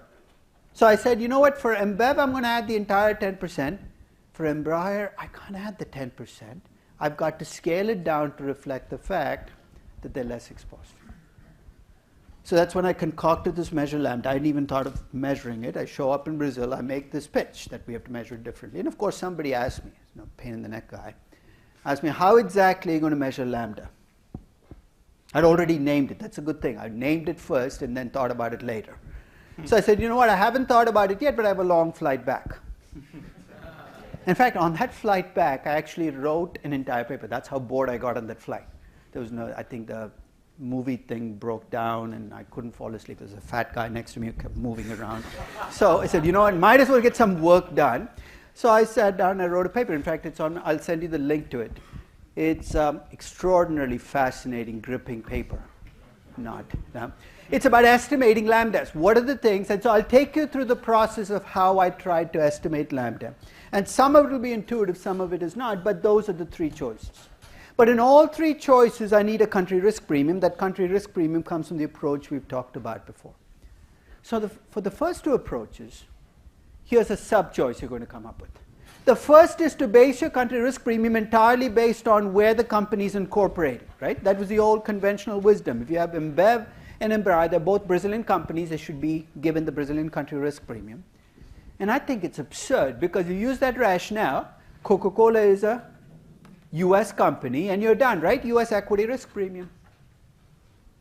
So I said, you know what? For Embev, I'm going to add the entire 10%. For Embraer, I can't add the 10%. I've got to scale it down to reflect the fact that they're less exposed. So that's when I concocted this measure lambda. I hadn't even thought of measuring it. I show up in Brazil, I make this pitch that we have to measure it differently. And of course, somebody asked me, no pain in the neck guy, asked me, how exactly are you going to measure lambda? I'd already named it. That's a good thing. I named it first and then thought about it later. So I said, you know what, I haven't thought about it yet, but I have a long flight back. In fact, on that flight back, I actually wrote an entire paper. That's how bored I got on that flight. There was no, I think the movie thing broke down and I couldn't fall asleep. There was a fat guy next to me who kept moving around. So I said, you know what, might as well get some work done. So I sat down and I wrote a paper. In fact, it's on, I'll send you the link to it. It's extraordinarily fascinating, gripping paper. Not. It's about estimating lambdas. What are the things? And so I'll take you through the process of how I tried to estimate lambda. And some of it will be intuitive, some of it is not, but those are the three choices. But in all three choices, I need a country risk premium. That country risk premium comes from the approach we've talked about before. So for the first two approaches, here's a sub-choice you're going to come up with. The first is to base your country risk premium entirely based on where the company is incorporated, right? That was the old conventional wisdom. If you have Embev and Embraer, they're both Brazilian companies, they should be given the Brazilian country risk premium. And I think it's absurd because you use that rationale, Coca Cola is a US company and you're done, right? US equity risk premium.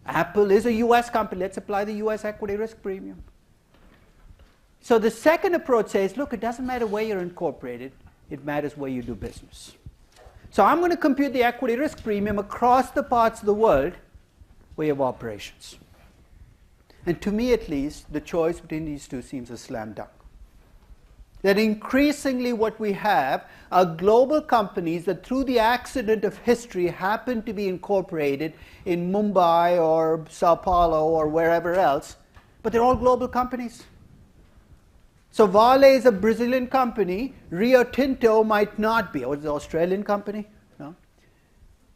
Apple is a US company, let's apply the US equity risk premium. So the second approach says, look, it doesn't matter where you're incorporated, it matters where you do business. So I'm going to compute the equity risk premium across the parts of the world where you have operations. And to me at least, the choice between these two seems a slam dunk. That increasingly what we have are global companies that through the accident of history happen to be incorporated in Mumbai or Sao Paulo or wherever else, but they're all global companies. So Vale is a Brazilian company, Rio Tinto might not be, or it's an Australian company, no?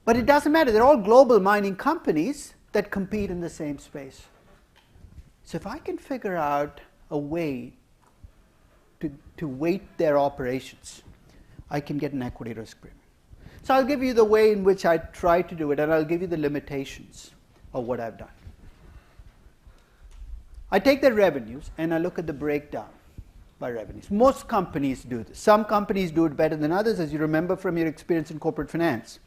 But it doesn't matter, they're all global mining companies that compete in the same space. So if I can figure out a way to weight their operations, I can get an equity risk premium. So I'll give you the way in which I try to do it, and I'll give you the limitations of what I've done. I take the revenues and I look at the breakdown by revenues. Most companies do this. Some companies do it better than others, as you remember from your experience in corporate finance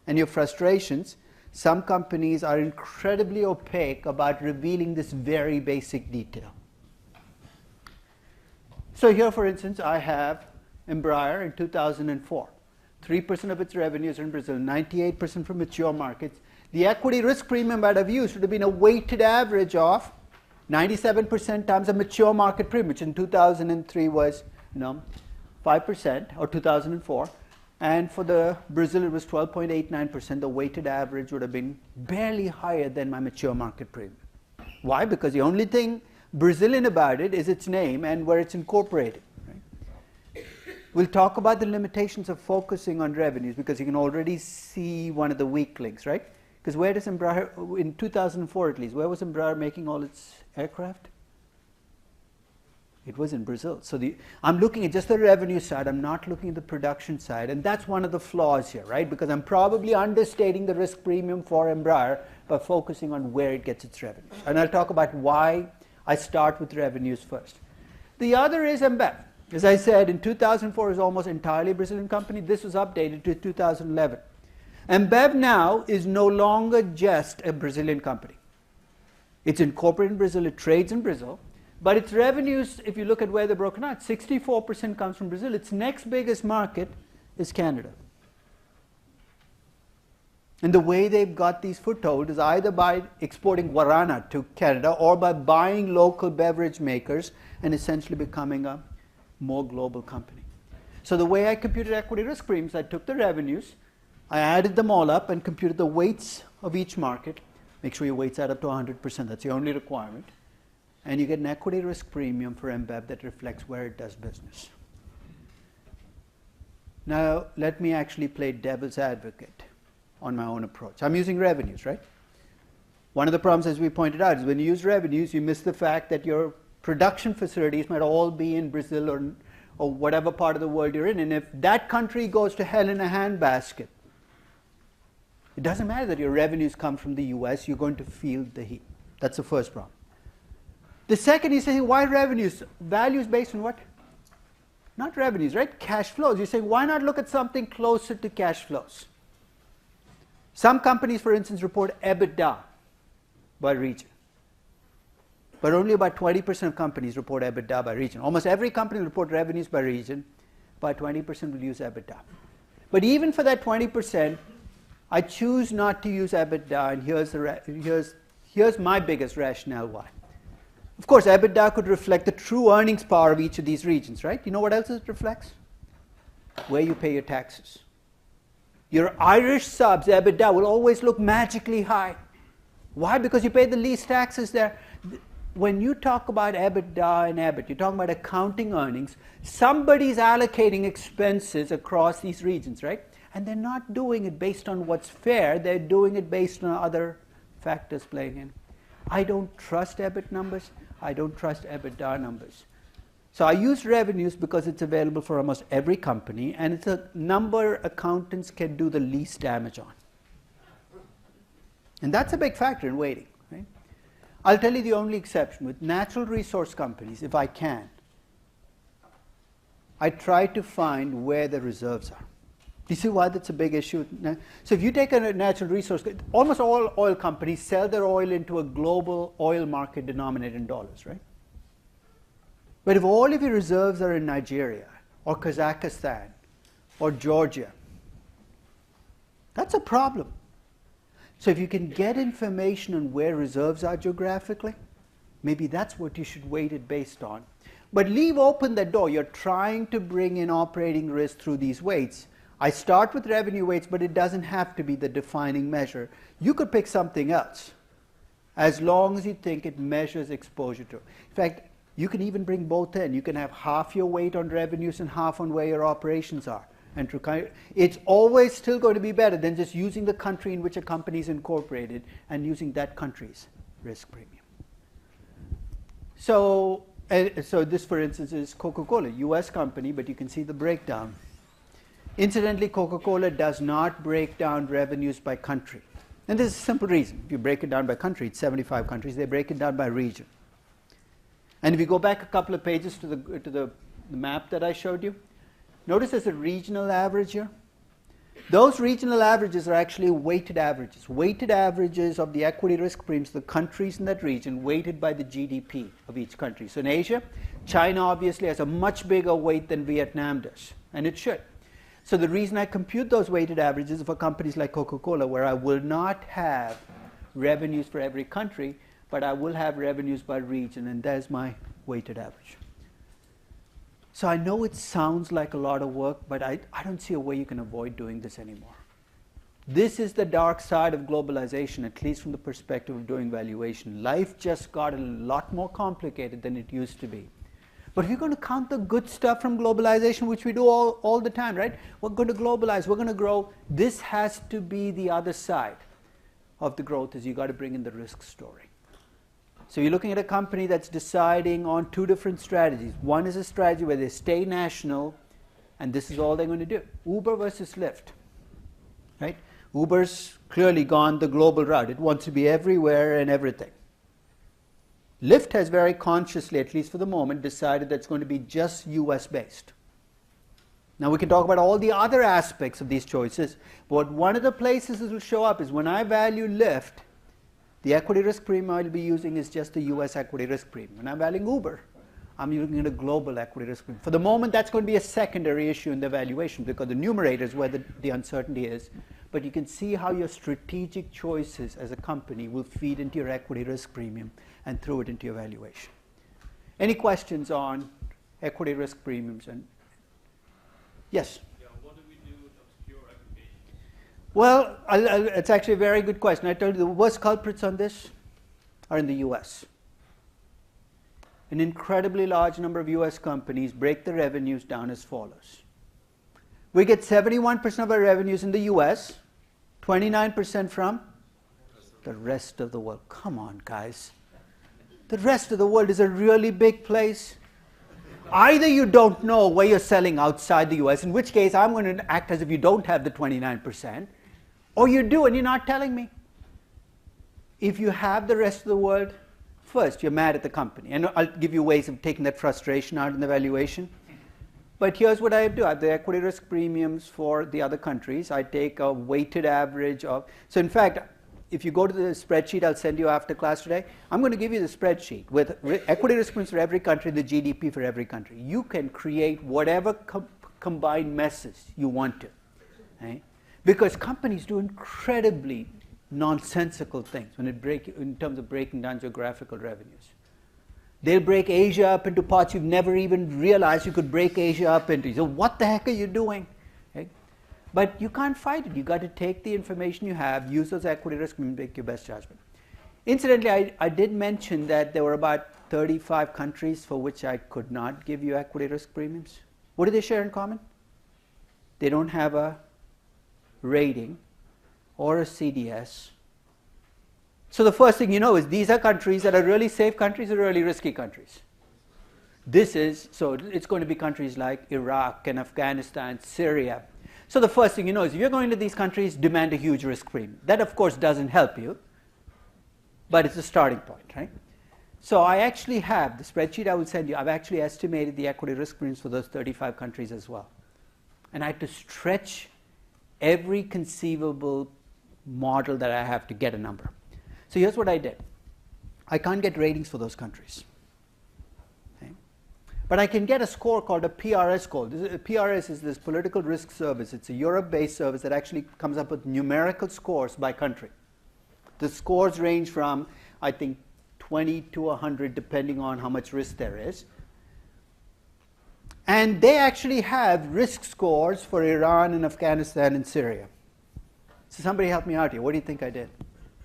and your frustrations. Some companies are incredibly opaque about revealing this very basic detail. So here, for instance, I have Embraer in 2004. 3% of its revenues are in Brazil, 98% from mature markets. The equity risk premium that I've used would have been a weighted average of 97% times a mature market premium, which in 2003 was 5%, or 2004. And for the Brazil, it was 12.89%. The weighted average would have been barely higher than my mature market premium. Why? Because the only thing Brazilian about it is its name and where it's incorporated. Right? We'll talk about the limitations of focusing on revenues, because you can already see one of the weak links, right? Because where does Embraer, in 2004 at least, where was Embraer making all its aircraft? It was in Brazil. So I'm looking at just the revenue side. I'm not looking at the production side. And that's one of the flaws here, right? Because I'm probably understating the risk premium for Embraer by focusing on where it gets its revenues. And I'll talk about why I start with revenues first. The other is Embev. As I said, in 2004, it was almost entirely a Brazilian company. This was updated to 2011. Embev now is no longer just a Brazilian company. It's incorporated in Brazil. It trades in Brazil. But its revenues, if you look at where they're broken out, 64% comes from Brazil. Its next biggest market is Canada. And the way they've got these foothold is either by exporting guarana to Canada or by buying local beverage makers and essentially becoming a more global company. So the way I computed equity risk premiums, I took the revenues, I added them all up and computed the weights of each market. Make sure your weights add up to 100%. That's the only requirement. And you get an equity risk premium for Embev that reflects where it does business. Now, let me actually play devil's advocate on my own approach. I'm using revenues, right? One of the problems, as we pointed out, is when you use revenues, you miss the fact that your production facilities might all be in Brazil or whatever part of the world you're in. And if that country goes to hell in a handbasket, it doesn't matter that your revenues come from the US, you're going to feel the heat. That's the first problem. The second, you're saying, why revenues? Values based on what? Not revenues, right? Cash flows. You're saying, why not look at something closer to cash flows? Some companies, for instance, report EBITDA by region. But only about 20% of companies report EBITDA by region. Almost every company will report revenues by region. About 20% will use EBITDA. But even for that 20%, I choose not to use EBITDA, and here's my biggest rationale why. Of course, EBITDA could reflect the true earnings power of each of these regions, right? You know what else it reflects? Where you pay your taxes. Your Irish subs, EBITDA, will always look magically high. Why? Because you pay the least taxes there. When you talk about EBITDA and EBIT, you're talking about accounting earnings. Somebody's allocating expenses across these regions, right? And they're not doing it based on what's fair. They're doing it based on other factors playing in. I don't trust EBIT numbers. I don't trust EBITDA numbers. So I use revenues because it's available for almost every company, and it's a number accountants can do the least damage on. And that's a big factor in weighting. Right? I'll tell you the only exception. With natural resource companies, if I can, I try to find where the reserves are. Do you see why that's a big issue? So if you take a natural resource, almost all oil companies sell their oil into a global oil market denominated in dollars, right? But if all of your reserves are in Nigeria or Kazakhstan or Georgia, that's a problem. So if you can get information on where reserves are geographically, maybe that's what you should weight it based on. But leave open the door. You're trying to bring in operating risk through these weights. I start with revenue weights, but it doesn't have to be the defining measure. You could pick something else, as long as you think it measures exposure to. In fact, you can even bring both in. You can have half your weight on revenues and half on where your operations are. And it's always still going to be better than just using the country in which a company is incorporated and using that country's risk premium. So this, for instance, is Coca Cola, US company, but you can see the breakdown. Incidentally, Coca Cola does not break down revenues by country. And there's a simple reason. If you break it down by country, it's 75 countries. They break it down by region. And if you go back a couple of pages to the map that I showed you, notice there's a regional average here. Those regional averages are actually weighted averages. Weighted averages of the equity risk premiums, the countries in that region, weighted by the GDP of each country. So in Asia, China obviously has a much bigger weight than Vietnam does, and it should. So the reason I compute those weighted averages for companies like Coca Cola, where I will not have revenues for every country, but I will have revenues by region, and there's my weighted average. So I know it sounds like a lot of work, but I don't see a way you can avoid doing this anymore. This is the dark side of globalization, at least from the perspective of doing valuation. Life just got a lot more complicated than it used to be. But if you're going to count the good stuff from globalization, which we do all the time, right? We're going to globalize, we're going to grow. This has to be the other side of the growth, is you got to bring in the risk story. So you're looking at a company that's deciding on two different strategies. One is a strategy where they stay national, and this is all they're going to do. Uber versus Lyft, right? Uber's clearly gone the global route. It wants to be everywhere and everything. Lyft has very consciously, at least for the moment, decided that it's going to be just US based. Now we can talk about all the other aspects of these choices, but one of the places it will show up is when I value Lyft, the equity risk premium I'll be using is just the US equity risk premium. When I'm valuing Uber, I'm using a global equity risk premium. For the moment, that's going to be a secondary issue in the valuation because the numerator is where the uncertainty is. But you can see how your strategic choices as a company will feed into your equity risk premium and throw it into your valuation. Any questions on equity risk premiums? And yes? Yeah, what do we do with obscure aggregation? Well, it's actually a very good question. I told you the worst culprits on this are in the US. An incredibly large number of US companies break their revenues down as follows. We get 71% of our revenues in the US, 29% from the rest of the world. Come on, guys. The rest of the world is a really big place. Either you don't know where you're selling outside the US, in which case I'm going to act as if you don't have the 29%, or you do and you're not telling me. If you have the rest of the world, first, you're mad at the company. And I'll give you ways of taking that frustration out in the valuation. But here's what I do. I have the equity risk premiums for the other countries. I take a weighted average of... So in fact, if you go to the spreadsheet I'll send you after class today, I'm going to give you the spreadsheet with equity risk premiums for every country, the GDP for every country. You can create whatever combined messes you want to. Right? Because companies do incredibly nonsensical things in terms of breaking down geographical revenues. They'll break Asia up into parts you've never even realized you could break Asia up into. So what the heck are you doing? Okay? But you can't fight it. You've got to take the information you have, use those equity risks, and make your best judgment. Incidentally, I did mention that there were about 35 countries for which I could not give you equity risk premiums. What do they share in common? They don't have a rating or a CDS. So the first thing you know is these are countries that are really safe countries or really risky countries. So it's going to be countries like Iraq and Afghanistan, Syria. So the first thing you know is if you're going to these countries, demand a huge risk premium. That of course doesn't help you, but it's a starting point, right? So I actually have the spreadsheet I will send you. I've actually estimated the equity risk premiums for those 35 countries as well. And I had to stretch every conceivable model that I have to get a number. So here's what I did. I can't get ratings for those countries. Okay? But I can get a score called a PRS score. PRS is this Political Risk Service. It's a Europe-based service that actually comes up with numerical scores by country. The scores range from, I think, 20 to 100, depending on how much risk there is. And they actually have risk scores for Iran and Afghanistan and Syria. So somebody help me out here. What do you think I did?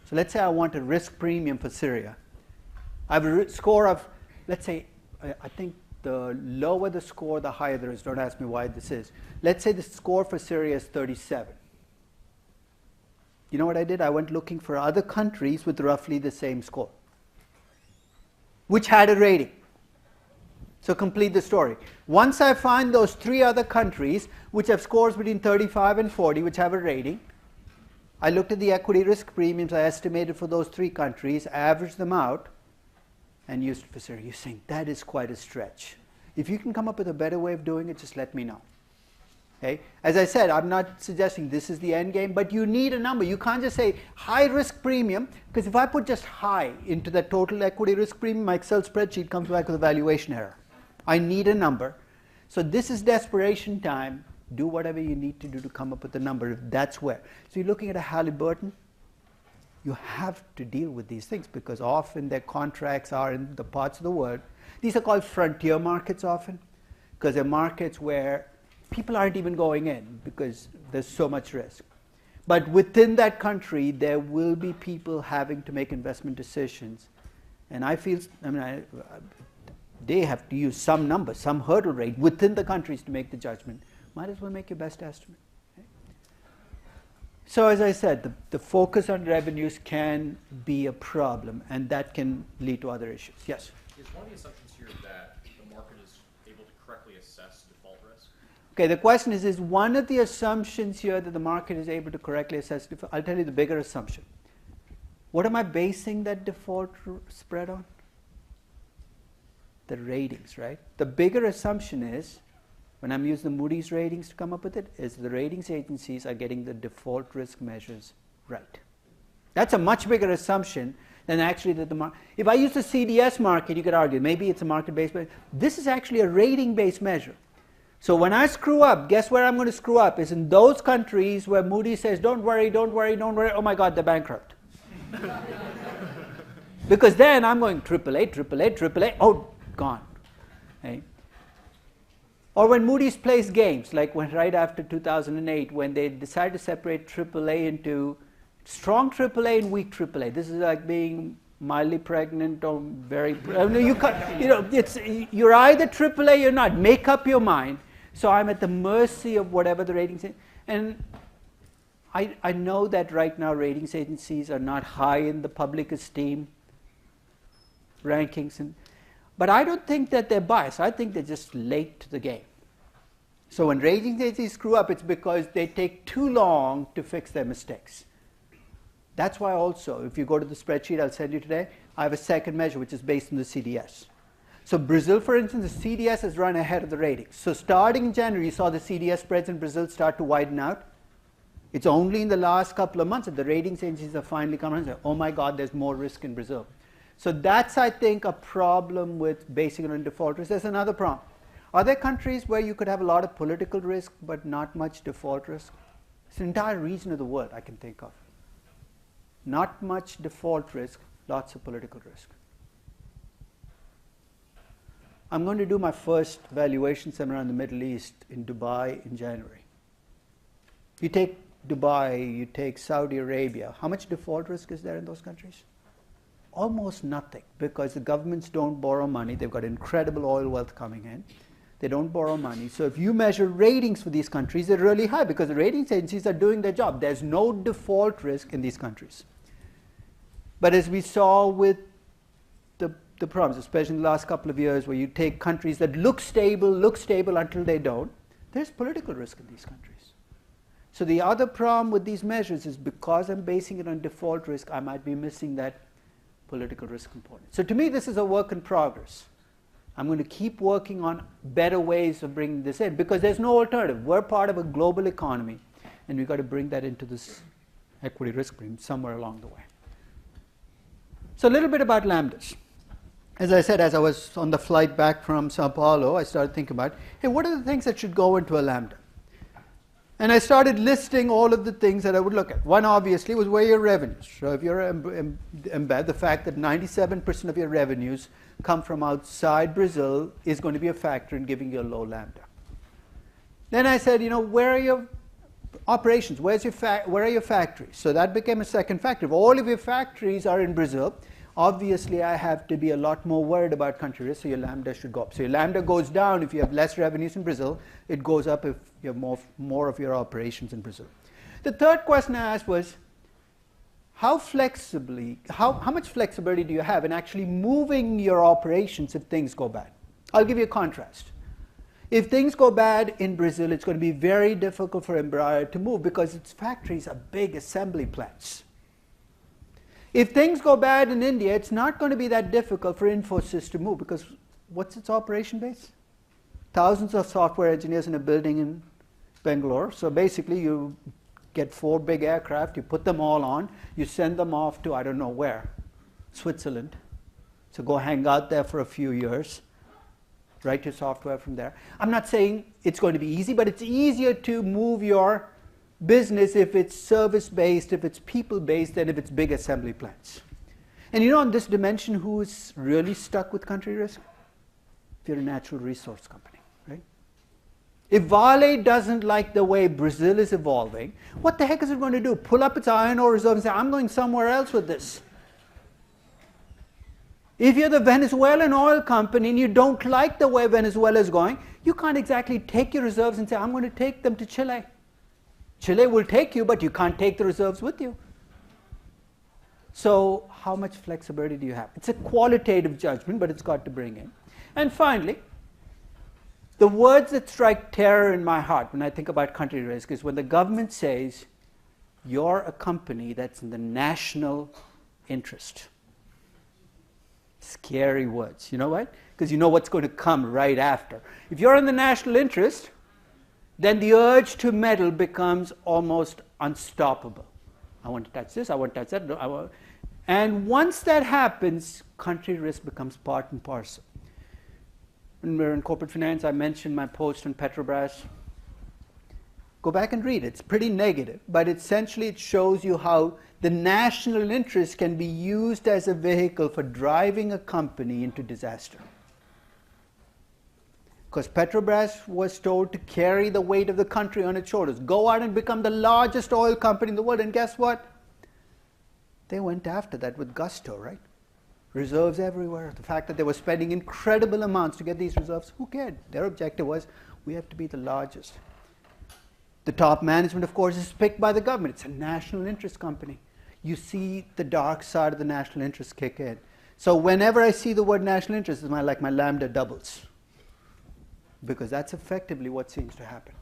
So let's say I want a risk premium for Syria. I have a score of, let's say, I think the lower the score, the higher there is. Don't ask me why this is. Let's say the score for Syria is 37. You know what I did? I went looking for other countries with roughly the same score, which had a rating. So complete the story. Once I find those 3 other countries which have scores between 35 and 40, which have a rating, I looked at the equity risk premiums I estimated for those 3 countries, averaged them out, and used it for Syria. You're saying that is quite a stretch. If you can come up with a better way of doing it, just let me know. Okay? As I said, I'm not suggesting this is the end game, but you need a number. You can't just say high risk premium, because if I put just high into the total equity risk premium, my Excel spreadsheet comes back with a valuation error. I need a number. So this is desperation time. Do whatever you need to do to come up with a number if that's where. So you're looking at a Halliburton, you have to deal with these things because often their contracts are in the parts of the world. These are called frontier markets often because they're markets where people aren't even going in because there's so much risk. But within that country, there will be people having to make investment decisions. And I feel, they have to use some number, some hurdle rate within the countries to make the judgment. Might as well make your best estimate. Okay? So as I said, the focus on revenues can be a problem, and that can lead to other issues. Yes? Is one of the assumptions here that the market is able to correctly assess default risk? Okay, the question is one of the assumptions here that the market is able to correctly assess default? I'll tell you the bigger assumption. What am I basing that default spread on? The ratings, right? The bigger assumption is, when I'm using the Moody's ratings to come up with it, is the ratings agencies are getting the default risk measures right. That's a much bigger assumption than actually that the market. If I use the CDS market, you could argue maybe it's a market-based, but this is actually a rating-based measure. So when I screw up, guess where I'm going to screw up? Is in those countries where Moody's says, don't worry, don't worry, don't worry. Oh my God, they're bankrupt. Because then I'm going AAA, AAA, AAA. Oh, gone. Right? Or when Moody's plays games, like when right after 2008, when they decided to separate AAA into strong AAA and weak AAA. This is like being mildly pregnant or very. You're either AAA or you're not. Make up your mind. So I'm at the mercy of whatever the ratings are. And I know that right now ratings agencies are not high in the public esteem rankings, but I don't think that they're biased. I think they're just late to the game. So when ratings agencies screw up, it's because they take too long to fix their mistakes. That's why also, if you go to the spreadsheet I'll send you today, I have a second measure which is based on the CDS. So Brazil, for instance, the CDS has run ahead of the ratings. So starting in January, you saw the CDS spreads in Brazil start to widen out. It's only in the last couple of months that the ratings agencies have finally come around and said, oh my God, there's more risk in Brazil. So that's, I think, a problem with basing it on default risk. There's another problem. Are there countries where you could have a lot of political risk but not much default risk? It's an entire region of the world I can think of. Not much default risk, lots of political risk. I'm going to do my first valuation seminar in the Middle East in Dubai in January. You take Dubai, you take Saudi Arabia, how much default risk is there in those countries? Almost nothing, because the governments don't borrow money. They've got incredible oil wealth coming in. They don't borrow money. So if you measure ratings for these countries, they're really high because the ratings agencies are doing their job. There's no default risk in these countries. But as we saw with the problems, especially in the last couple of years, where you take countries that look stable until they don't, there's political risk in these countries. So the other problem with these measures is because I'm basing it on default risk, I might be missing that political risk component. So to me, this is a work in progress. I'm going to keep working on better ways of bringing this in because there's no alternative. We're part of a global economy, and we've got to bring that into this equity risk premium somewhere along the way. So a little bit about lambdas. As I said, as I was on the flight back from Sao Paulo, I started thinking about, hey, what are the things that should go into a lambda? And I started listing all of the things that I would look at. One, obviously, was where your revenues. So if you're embed, the fact that 97% of your revenues come from outside Brazil is going to be a factor in giving you a low lambda. Then I said, where are your operations? Where are your factories? So that became a second factor. If all of your factories are in Brazil, obviously I have to be a lot more worried about country risk, so your lambda should go up. So your lambda goes down if you have less revenues in Brazil. It goes up if you have more of your operations in Brazil. The third question I asked was, how much flexibility do you have in actually moving your operations if things go bad? I'll give you a contrast. If things go bad in Brazil, it's going to be very difficult for Embraer to move because its factories are big assembly plants. If things go bad in India, it's not going to be that difficult for Infosys to move because what's its operation base? Thousands of software engineers in a building in Bangalore. So basically you get 4 big aircraft, you put them all on, you send them off to I don't know where, Switzerland. So go hang out there for a few years, write your software from there. I'm not saying it's going to be easy, but it's easier to move your business if it's service-based, if it's people-based, than if it's big assembly plants. And you know, on this dimension, who is really stuck with country risk? If you're a natural resource company, right? If Vale doesn't like the way Brazil is evolving, what the heck is it going to do? Pull up its iron ore reserve and say, I'm going somewhere else with this. If you're the Venezuelan oil company and you don't like the way Venezuela is going, you can't exactly take your reserves and say, I'm going to take them to Chile. Chile will take you, but you can't take the reserves with you. So how much flexibility do you have? It's a qualitative judgment, but it's got to bring in. And finally, the words that strike terror in my heart when I think about country risk is when the government says, you're a company that's in the national interest. Scary words, you know why? Because you know what's going to come right after. If you're in the national interest, then the urge to meddle becomes almost unstoppable. I want to touch this, I want to touch that. No, and once that happens, country risk becomes part and parcel. When we were in corporate finance, I mentioned my post on Petrobras. Go back and read it. It's pretty negative, but essentially it shows you how the national interest can be used as a vehicle for driving a company into disaster. Because Petrobras was told to carry the weight of the country on its shoulders. Go out and become the largest oil company in the world. And guess what? They went after that with gusto, right? Reserves everywhere. The fact that they were spending incredible amounts to get these reserves, who cared? Their objective was, we have to be the largest. The top management, of course, is picked by the government. It's a national interest company. You see the dark side of the national interest kick in. So whenever I see the word national interest, it's like my lambda doubles. Because that's effectively what seems to happen.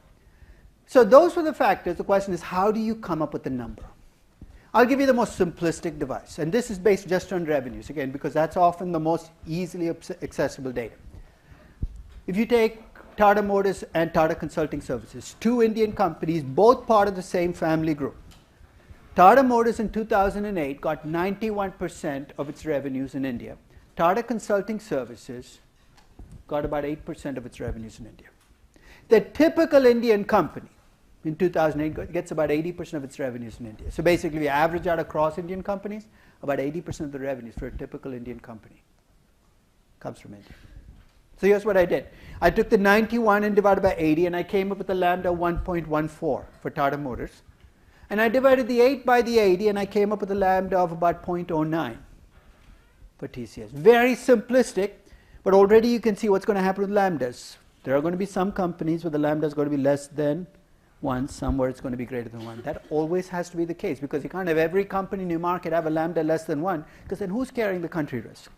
So those were the factors. The question is, how do you come up with the number? I'll give you the most simplistic device. And this is based just on revenues, again, because that's often the most easily accessible data. If you take Tata Motors and Tata Consulting Services, two Indian companies, both part of the same family group. Tata Motors in 2008 got 91% of its revenues in India. Tata Consulting Services got about 8% of its revenues in India. The typical Indian company in 2008 gets about 80% of its revenues in India. So basically, we average out across Indian companies, about 80% of the revenues for a typical Indian company comes from India. So here's what I did. I took the 91 and divided by 80, and I came up with a lambda 1.14 for Tata Motors. And I divided the 8 by the 80, and I came up with a lambda of about 0.09 for TCS. Very simplistic, but already you can see what's going to happen with lambdas. There are going to be some companies where the lambda is going to be less than 1, somewhere it's going to be greater than 1. That always has to be the case, because you can't have every company in your market have a lambda less than 1, because then who's carrying the country risk?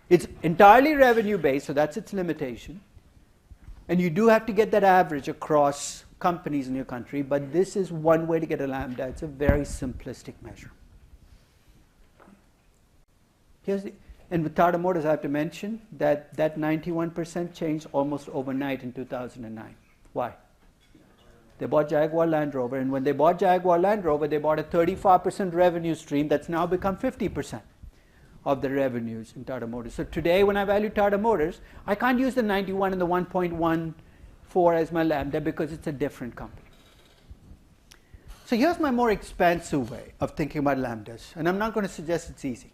It's entirely revenue-based, so that's its limitation. And you do have to get that average across companies in your country, but this is one way to get a lambda. It's a very simplistic measure. And with Tata Motors, I have to mention that that 91% changed almost overnight in 2009. Why? They bought Jaguar Land Rover, and when they bought Jaguar Land Rover, they bought a 35% revenue stream that's now become 50% of the revenues in Tata Motors. So today, when I value Tata Motors, I can't use the 91 and the 1.14 as my lambda because it's a different company. So here's my more expansive way of thinking about lambdas, and I'm not going to suggest it's easy.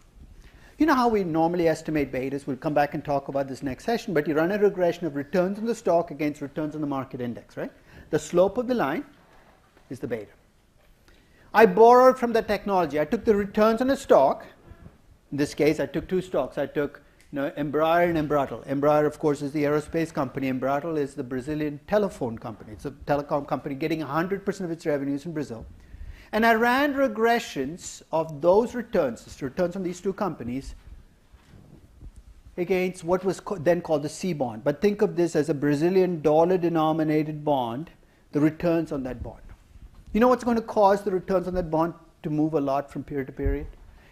You know how we normally estimate betas? We'll come back and talk about this next session, but you run a regression of returns in the stock against returns in the market index, right? The slope of the line is the beta. I borrowed from that technology. I took the returns on a stock. In this case, I took two stocks. I took Embraer and Embratel. Embraer, of course, is the aerospace company. Embratel is the Brazilian telephone company. It's a telecom company getting 100% of its revenues in Brazil. And I ran regressions of those returns, returns on these two companies, against what was then called the C bond. But think of this as a Brazilian dollar-denominated bond, the returns on that bond. You know what's going to cause the returns on that bond to move a lot from period to period?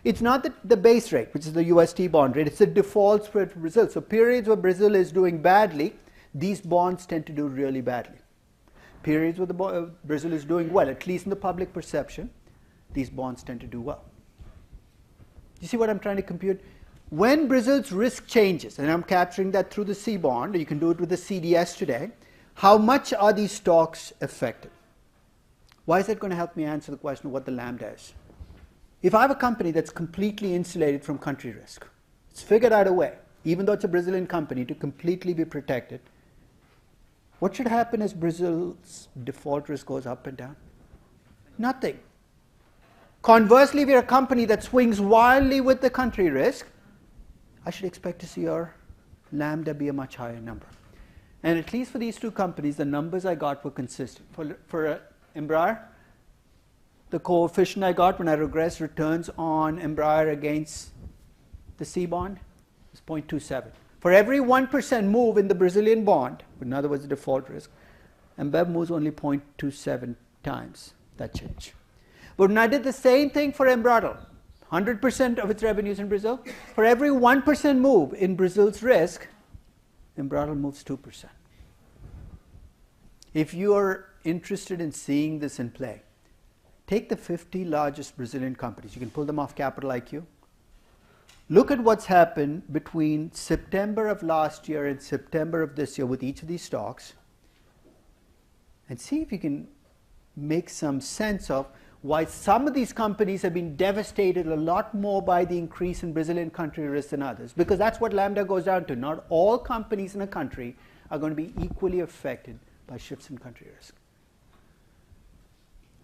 It's not the base rate, which is the UST bond rate. It's the default spread for Brazil. So periods where Brazil is doing badly, these bonds tend to do really badly. Periods where Brazil is doing well, at least in the public perception, these bonds tend to do well. You see what I'm trying to compute? When Brazil's risk changes, and I'm capturing that through the C bond, you can do it with the CDS today, how much are these stocks affected? Why is that going to help me answer the question of what the lambda is? If I have a company that's completely insulated from country risk, it's figured out a way, even though it's a Brazilian company, to completely be protected, what should happen as Brazil's default risk goes up and down? Nothing. Conversely, if you're a company that swings wildly with the country risk, I should expect to see your lambda be a much higher number. And at least for these two companies, the numbers I got were consistent. For Embraer, the coefficient I got when I regressed returns on Embraer against the C bond is 0.27. For every 1% move in the Brazilian bond, in other words, the default risk, Embev moves only 0.27 times that change. But when I did the same thing for Embraer, 100% of its revenues in Brazil, for every 1% move in Brazil's risk, Embraer moves 2%. If you are interested in seeing this in play, take the 50 largest Brazilian companies. You can pull them off Capital IQ. Look at what's happened between September of last year and September of this year with each of these stocks, and see if you can make some sense of why some of these companies have been devastated a lot more by the increase in Brazilian country risk than others. Because that's what lambda goes down to. Not all companies in a country are going to be equally affected by shifts in country risk.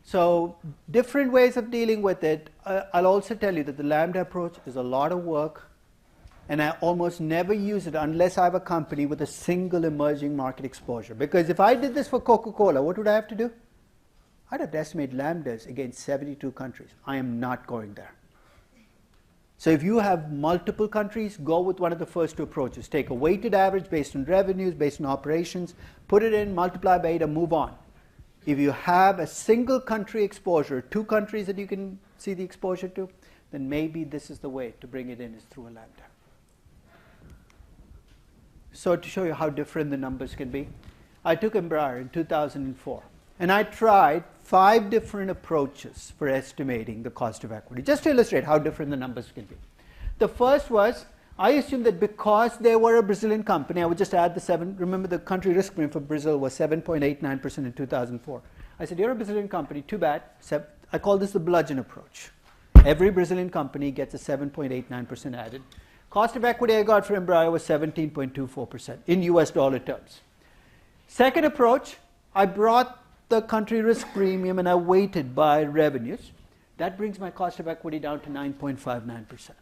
So different ways of dealing with it. I'll also tell you that the lambda approach is a lot of work, and I almost never use it unless I have a company with a single emerging market exposure. Because if I did this for Coca Cola, what would I have to do? I'd have to estimate lambdas against 72 countries. I am not going there. So if you have multiple countries, go with one of the first two approaches. Take a weighted average based on revenues, based on operations, put it in, multiply by 8, and move on. If you have a single country exposure, two countries that you can see the exposure to, then maybe this is the way to bring it in, is through a lambda. So to show you how different the numbers can be, I took Embraer in 2004, and I tried 5 different approaches for estimating the cost of equity, just to illustrate how different the numbers can be. The first was, I assumed that because they were a Brazilian company, I would just add the 7. Remember, the country risk premium for Brazil was 7.89% in 2004. I said, you're a Brazilian company, too bad. I call this the bludgeon approach. Every Brazilian company gets a 7.89% added. Cost of equity I got for Embraer was 17.24% in US dollar terms. Second approach, I brought the country risk premium and I weighted by revenues. That brings my cost of equity down to 9.59%.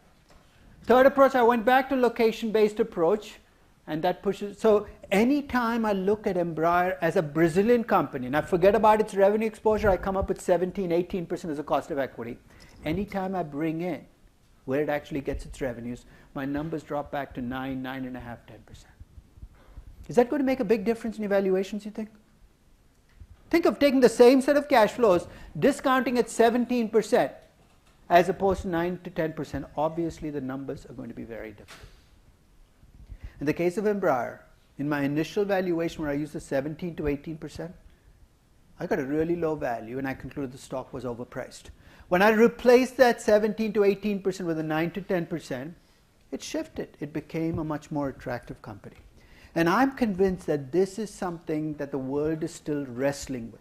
Third approach, I went back to location-based approach, and that pushes. So anytime I look at Embraer as a Brazilian company, and I forget about its revenue exposure, I come up with 17, 18% as a cost of equity. Anytime I bring in where it actually gets its revenues, my numbers drop back to 9, 9.5%, 10%. Is that going to make a big difference in evaluations, you think? Think of taking the same set of cash flows, discounting at 17%, as opposed to 9 to 10%. Obviously, the numbers are going to be very different. In the case of Embraer, in my initial valuation where I used the 17 to 18%, I got a really low value and I concluded the stock was overpriced. When I replaced that 17 to 18% with a 9 to 10%, it shifted. It became a much more attractive company. And I'm convinced that this is something that the world is still wrestling with.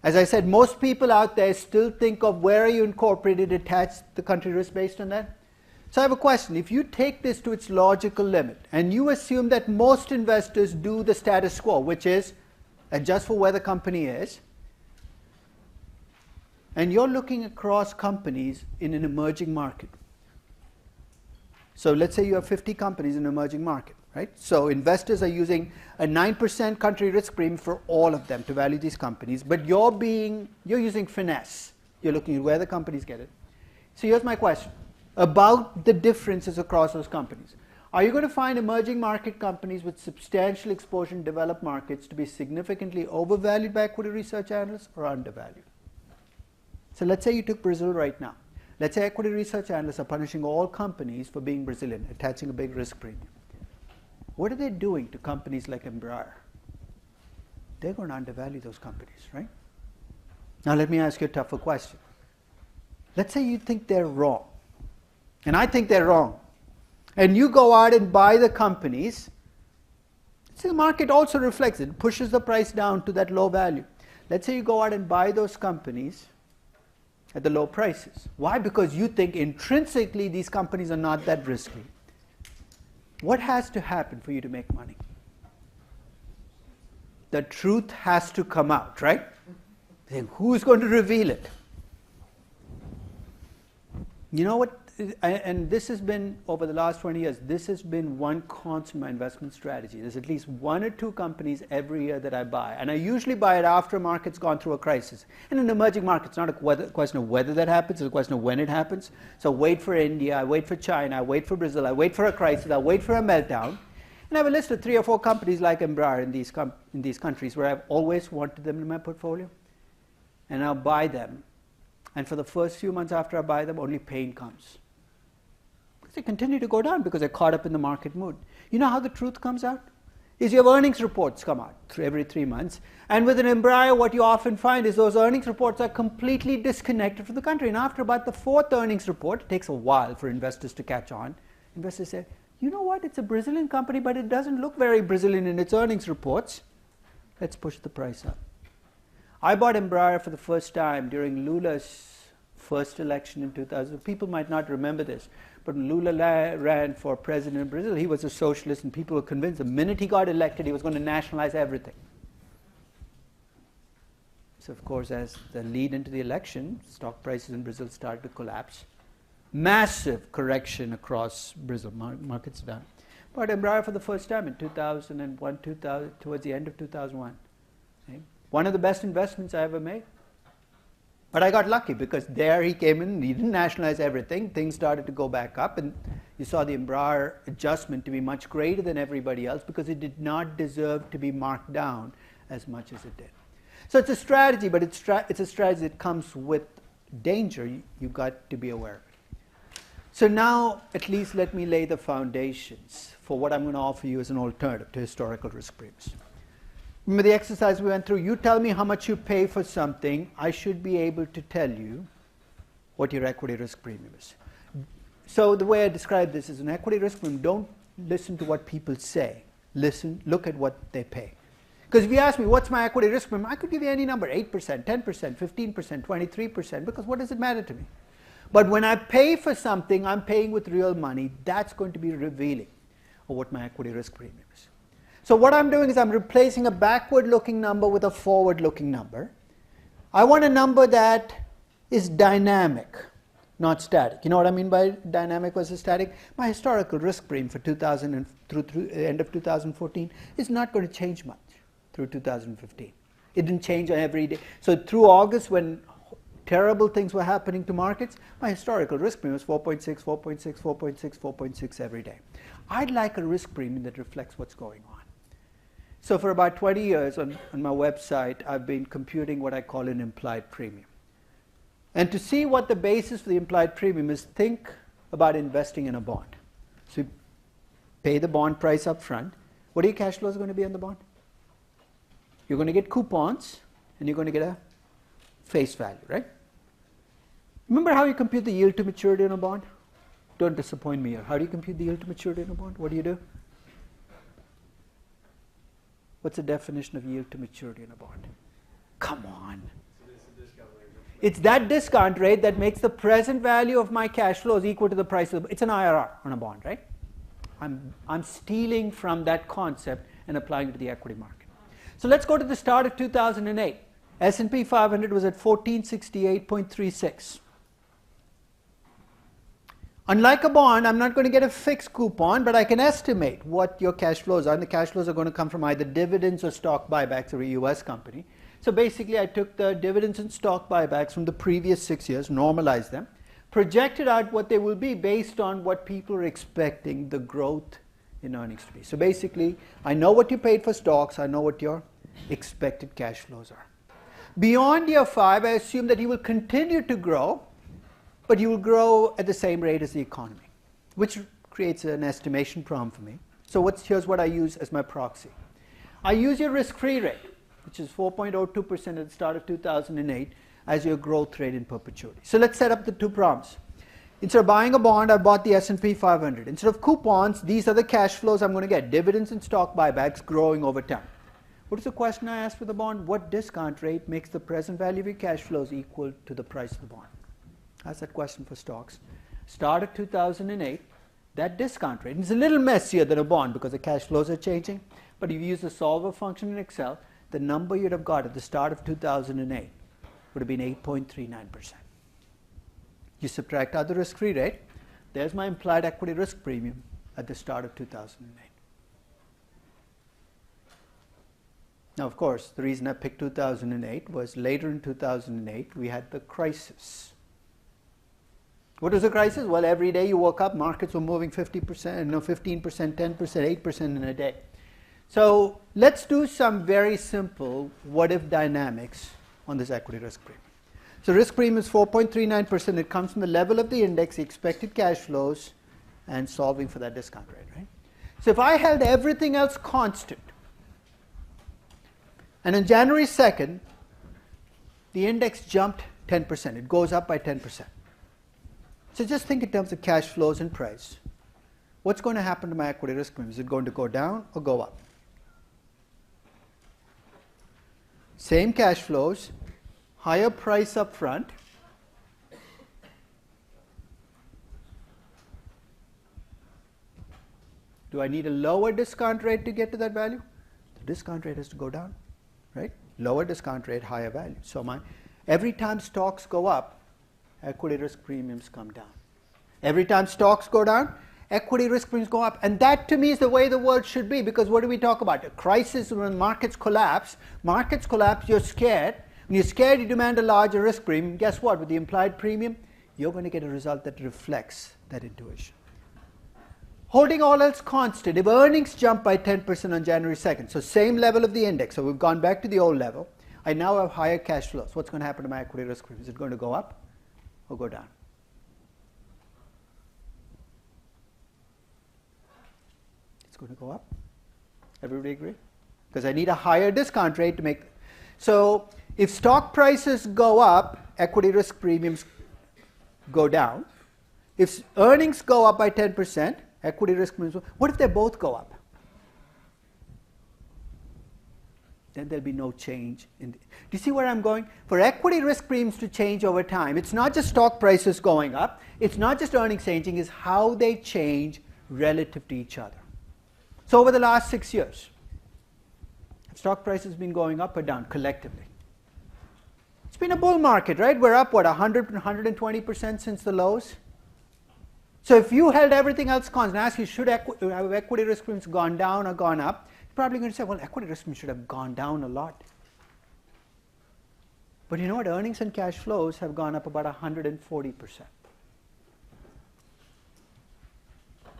As I said, most people out there still think of where are you incorporated, attached the country risk based on that. So I have a question. If you take this to its logical limit and you assume that most investors do the status quo, which is adjust for where the company is, and you're looking across companies in an emerging market. So let's say you have 50 companies in an emerging market, right? So investors are using a 9% country risk premium for all of them to value these companies, but you're using finesse. You're looking at where the companies get it. So here's my question about the differences across those companies. Are you going to find emerging market companies with substantial exposure in developed markets to be significantly overvalued by equity research analysts or undervalued? So let's say you took Brazil right now. Let's say equity research analysts are punishing all companies for being Brazilian, attaching a big risk premium. What are they doing to companies like Embraer? They're going to undervalue those companies, right? Now let me ask you a tougher question. Let's say you think they're wrong, and I think they're wrong, and you go out and buy the companies. So the market also reflects it, pushes the price down to that low value. Let's say you go out and buy those companies at the low prices. Why? Because you think intrinsically these companies are not that risky. What has to happen for you to make money? The truth has to come out, right? Then who's going to reveal it? You know what? And this has been, over the last 20 years, this has been one constant in my investment strategy. There's at least one or two companies every year that I buy. And I usually buy it after a market's gone through a crisis. And in emerging markets, it's not a question of whether that happens, it's a question of when it happens. So wait for India, I wait for China, I wait for Brazil, I wait for a crisis, I wait for a meltdown. And I have a list of 3 or 4 companies like Embraer in these countries where I've always wanted them in my portfolio. And I'll buy them. And for the first few months after I buy them, only pain comes. They continue to go down because they're caught up in the market mood. You know how the truth comes out? Is your earnings reports come out every 3 months. And with an Embraer, what you often find is those earnings reports are completely disconnected from the country. And after about the 4th earnings report, it takes a while for investors to catch on. Investors say, you know what, it's a Brazilian company, but it doesn't look very Brazilian in its earnings reports. Let's push the price up. I bought Embraer for the first time during Lula's first election in 2000. People might not remember this. But when Lula ran for president of Brazil, he was a socialist, and people were convinced the minute he got elected, he was going to nationalize everything. So, of course, as the lead into the election, stock prices in Brazil started to collapse. Massive correction across Brazil, markets down. But Embraer for the first time in 2001, towards the end of 2001. Okay? One of the best investments I ever made. But I got lucky because there he came in, he didn't nationalize everything, things started to go back up, and you saw the Embraer adjustment to be much greater than everybody else because it did not deserve to be marked down as much as it did. So it's a strategy, but it's a strategy that comes with danger. You've got to be aware of it. So now, at least let me lay the foundations for what I'm going to offer you as an alternative to historical risk premiums. Remember the exercise we went through? You tell me how much you pay for something, I should be able to tell you what your equity risk premium is. So the way I describe this is an equity risk premium, don't listen to what people say. Look at what they pay. Because if you ask me, what's my equity risk premium? I could give you any number, 8%, 10%, 15%, 23%, because what does it matter to me? But when I pay for something, I'm paying with real money. That's going to be revealing of what my equity risk premium is. So what I'm doing is I'm replacing a backward-looking number with a forward-looking number. I want a number that is dynamic, not static. You know what I mean by dynamic versus static? My historical risk premium for 2000 and through end of 2014 is not going to change much through 2015. It didn't change every day. So through August, when terrible things were happening to markets, my historical risk premium was 4.6, 4.6, 4.6, 4.6 every day. I'd like a risk premium that reflects what's going on. So for about 20 years on my website, I've been computing what I call an implied premium. And to see what the basis for the implied premium is, think about investing in a bond. So you pay the bond price up front. What are your cash flows going to be on the bond? You're going to get coupons, and you're going to get a face value, right? Remember how you compute the yield to maturity on a bond? Don't disappoint me here. How do you compute the yield to maturity on a bond? What do you do? What's the definition of yield to maturity in a bond? Come on. It's that discount rate that makes the present value of my cash flows equal to the price of it's an IRR on a bond, right? I'm stealing from that concept and applying it to the equity market. So let's go to the start of 2008. S&P 500 was at 1468.36. Unlike a bond, I'm not going to get a fixed coupon, but I can estimate what your cash flows are. And the cash flows are going to come from either dividends or stock buybacks of a US company. So basically, I took the dividends and stock buybacks from the previous 6 years, normalized them, projected out what they will be based on what people are expecting the growth in earnings to be. So basically, I know what you paid for stocks, I know what your expected cash flows are. Beyond year 5, I assume that you will continue to grow, but you will grow at the same rate as the economy, which creates an estimation problem for me. So here's what I use as my proxy. I use your risk-free rate, which is 4.02% at the start of 2008, as your growth rate in perpetuity. So let's set up the two problems. Instead of buying a bond, I bought the S&P 500. Instead of coupons, these are the cash flows I'm going to get, dividends and stock buybacks growing over time. What is the question I asked for the bond? What discount rate makes the present value of your cash flows equal to the price of the bond? That's that question for stocks. Start of 2008, that discount rate, it's a little messier than a bond because the cash flows are changing, but if you use the solver function in Excel, the number you'd have got at the start of 2008 would have been 8.39%. You subtract out the risk-free rate, there's my implied equity risk premium at the start of 2008. Now, of course, the reason I picked 2008 was later in 2008 we had the crisis. What was the crisis? Well, every day you woke up, markets were moving 50%, 15%, 10%, 8% in a day. So let's do some very simple what-if dynamics on this equity risk premium. So risk premium is 4.39%. It comes from the level of the index, the expected cash flows, and solving for that discount rate, right? So if I held everything else constant, and on January 2nd, the index jumped 10%. It goes up by 10%. So just think in terms of cash flows and price. What's going to happen to my equity risk premium? Is it going to go down or go up? Same cash flows, higher price up front. Do I need a lower discount rate to get to that value? The discount rate has to go down, right? Lower discount rate, higher value. So every time stocks go up, equity risk premiums come down. Every time stocks go down, equity risk premiums go up. And that to me is the way the world should be, because what do we talk about? A crisis, when markets collapse, you're scared. When you're scared, you demand a larger risk premium. Guess what? With the implied premium, you're going to get a result that reflects that intuition. Holding all else constant, if earnings jump by 10% on January 2nd, so same level of the index, so we've gone back to the old level, I now have higher cash flows. What's going to happen to my equity risk premium? Is it going to go up or go down? It's going to go up. Everybody agree? Because I need a higher discount rate to make. So if stock prices go up, equity risk premiums go down. If earnings go up by 10%, equity risk premiums, what if they both go up? Then there'll be no change. Do you see where I'm going? For equity risk premiums to change over time, it's not just stock prices going up, it's not just earnings changing, it's how they change relative to each other. So over the last 6 years, have stock prices been going up or down collectively? It's been a bull market, right? We're up, what, 100, 120% since the lows? So if you held everything else constant, and ask you, should have equity risk premiums gone down or gone up? You're probably going to say, well, equity risk premiums should have gone down a lot. But you know what? Earnings and cash flows have gone up about 140%.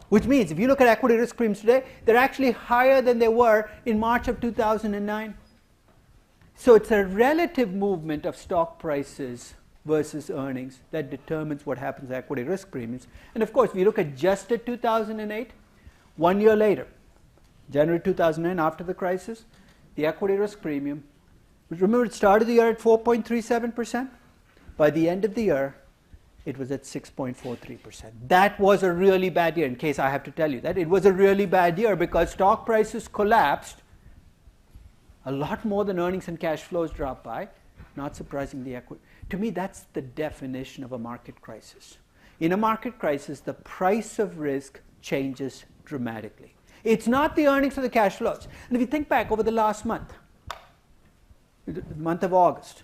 Which means if you look at equity risk premiums today, they're actually higher than they were in March of 2009. So it's a relative movement of stock prices versus earnings that determines what happens to equity risk premiums. And of course, if you look at just at 2008, 1 year later, January 2009, after the crisis, the equity risk premium, remember it started the year at 4.37%. By the end of the year, it was at 6.43%. That was a really bad year, in case I have to tell you that. It was a really bad year because stock prices collapsed a lot more than earnings and cash flows dropped by. Not surprisingly, equity. To me, that's the definition of a market crisis. In a market crisis, the price of risk changes dramatically. It's not the earnings or the cash flows. And if you think back over the last month, the month of August,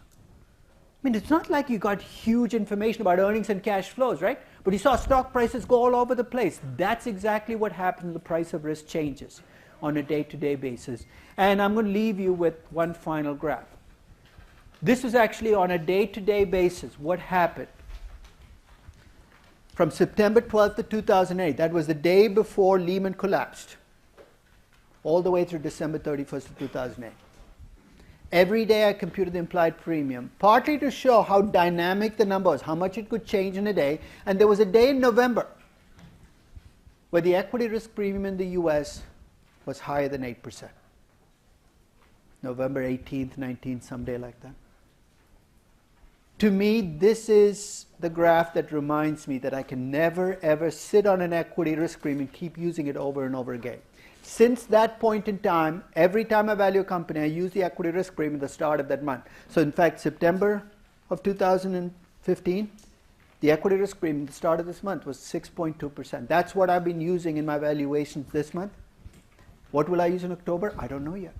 I mean, it's not like you got huge information about earnings and cash flows, right? But you saw stock prices go all over the place. That's exactly what happens when the price of risk changes on a day-to-day basis. And I'm going to leave you with one final graph. This is actually on a day-to-day basis what happened from September 12th of 2008. That was the day before Lehman collapsed, all the way through December 31st of 2008. Every day I computed the implied premium, partly to show how dynamic the number was, how much it could change in a day. And there was a day in November where the equity risk premium in the US was higher than 8%. November 18th, 19th, some day like that. To me, this is the graph that reminds me that I can never ever sit on an equity risk premium and keep using it over and over again. Since that point in time, every time I value a company, I use the equity risk premium at the start of that month. So in fact, September of 2015, the equity risk premium at the start of this month was 6.2%. That's what I've been using in my valuations this month. What will I use in October? I don't know yet.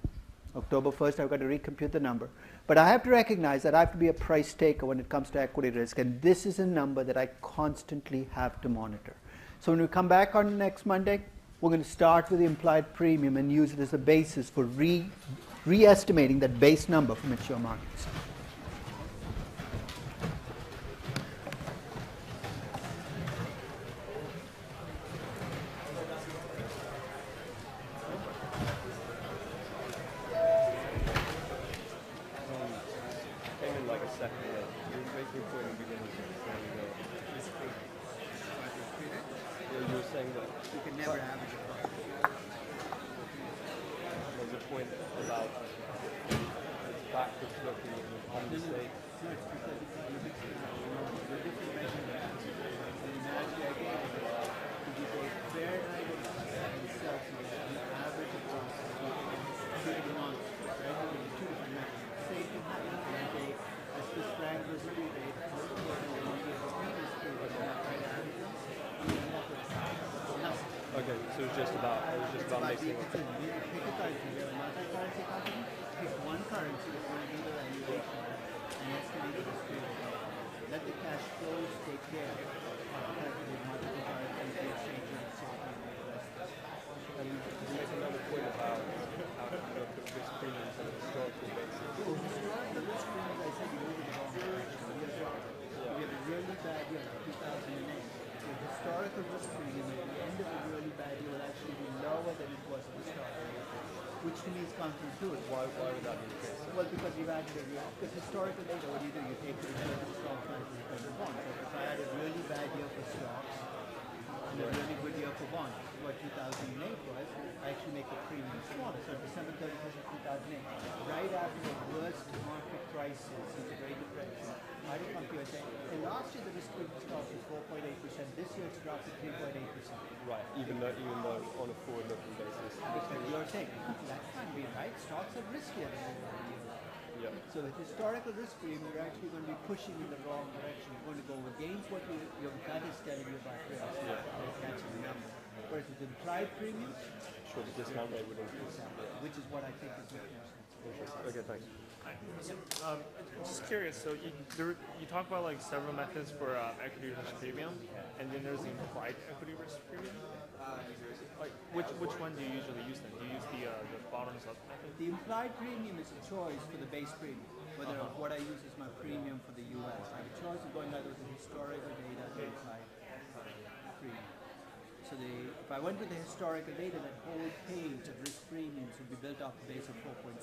October 1st, I've got to recompute the number. But I have to recognize that I have to be a price taker when it comes to equity risk, and this is a number that I constantly have to monitor. So when we come back on next Monday, we're going to start with the implied premium and use it as a basis for re-estimating that base number for mature markets. Came in like a second ago. You're making a point in the beginning you were saying that You can never average a profit. there's a point about it's backwards looking on the state. No, it's because you're mixing up. You're different measurements. And the analogy I gave is if you take fair value and sell to you average across two different months, right? You do two different measurements. Same thing happens when you take a Swiss franc risk-free rate and you give a previous period and not right average them, you end up with nothing. Okay, so it was just about mixing up. You pick a currency, you're a multi-currency company, pick one currency that you want to do the valuation and estimate the risk rate. Let the cash flows take care of the multiple currencies, the exchange rate, so on and the rest. And you make another point about how to look at risk premiums on a historical basis. So historical risk premiums, I said you move in the wrong direction. We had a really bad year, like 2008. The historical risk premium at the end of a really bad year will actually be lower than it was at the start of the year, which to me is counterintuitive. Why would that be the case? Well, because you've added a real, because historical data, what do? You take the return of stock prices return of bonds. So if I had a really bad year for stocks and a really good year for bonds, what 2008 was, I actually make the premium smaller. So December 31st of 2008, right after the worst market crisis since the Great Depression, I don't come to you and say, hey, last year the risk-free stock was 4.8%, this year it's dropped to 3.8%. Right, even though on a forward-looking basis. Because you're saying, that can't be right, stocks are riskier than they were a year ago. Yeah. So the historical risk premium, you're actually going to be pushing in the wrong direction. You're going to go against what your gut is telling you about risk. Yeah. Catching the number. Whereas with implied premium, Sure, the discount rate would increase. which is what I think is what you're saying. Interesting. Okay, thanks. Just curious. So you talk about like several methods for equity risk premium, and then there's the implied equity risk premium. Like which one do you usually use then? Do you use the bottoms up method? The implied premium is a choice for the base premium. Whether what I use is my premium for the US. I have a choice of going either with the historical data or the implied premium. So if I went with the historical data, that whole page of risk premiums would be built off a base of 4.6%.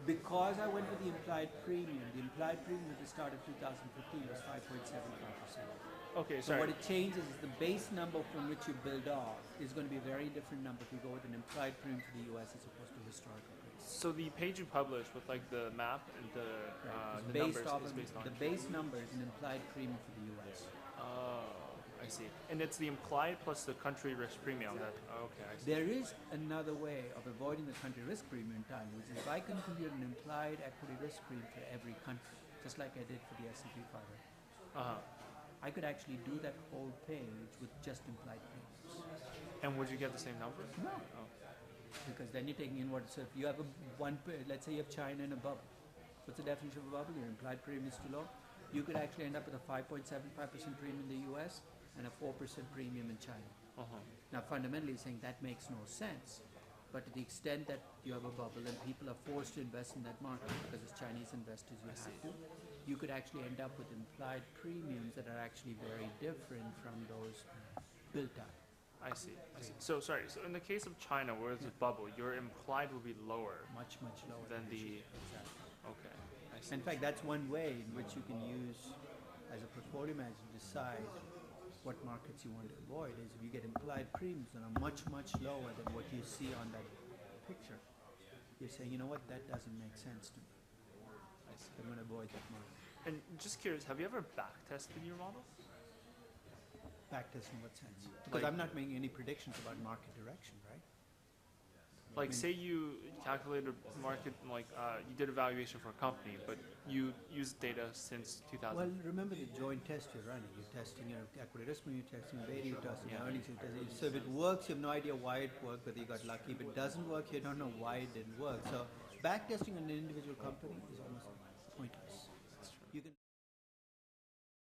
Because I went with the implied premium at the start of 2015 was 5.75%. Okay, So sorry. what it changes is the base number from which you build off is going to be a very different number if you go with an implied premium for the US as opposed to historical premium. So the page you publish with like the map and the numbers is based on. The base number is an implied premium for the US. Oh, I see. And it's the implied plus the country risk premium. That okay, I see. There is another way of avoiding the country risk premium entirely, which is if I can compute an implied equity risk premium for every country, just like I did for the S&P 500. I could actually do that whole page with just implied premiums. And would you get the same number? No. Oh. Because then you're taking in what, so if you have let's say you have China in a bubble. What's the definition of a bubble? Your implied premium is too low. You could actually end up with a 5.75% premium in the US and a 4% premium in China. Now fundamentally saying that makes no sense. But to the extent that you have a bubble and people are forced to invest in that market because as Chinese investors you have to, you could actually end up with implied premiums that are actually very different from those built up. I see. So sorry. So in the case of China, where it's a bubble, your implied will be lower Much lower than the. Exactly. Okay. I see. In fact, that's one way in which you can use as a portfolio manager to decide what markets you want to avoid is if you get implied premiums that are much lower than what you see on that picture. You're saying, you know what, that doesn't make sense to me. I'm going to avoid that market. And just curious, have you ever back tested your model? Backtest in what sense? Because Like- I'm not making any predictions about market direction, right? Like, say you calculated market, like you did a valuation for a company, but you used data since 2000. Well, remember the joint test you're running. You're testing your equity risk, you're testing beta, you're testing earnings, you're testing. So if it works, you have no idea why it worked, whether you got lucky. If it doesn't work, you don't know why it didn't work. So backtesting on an individual company is almost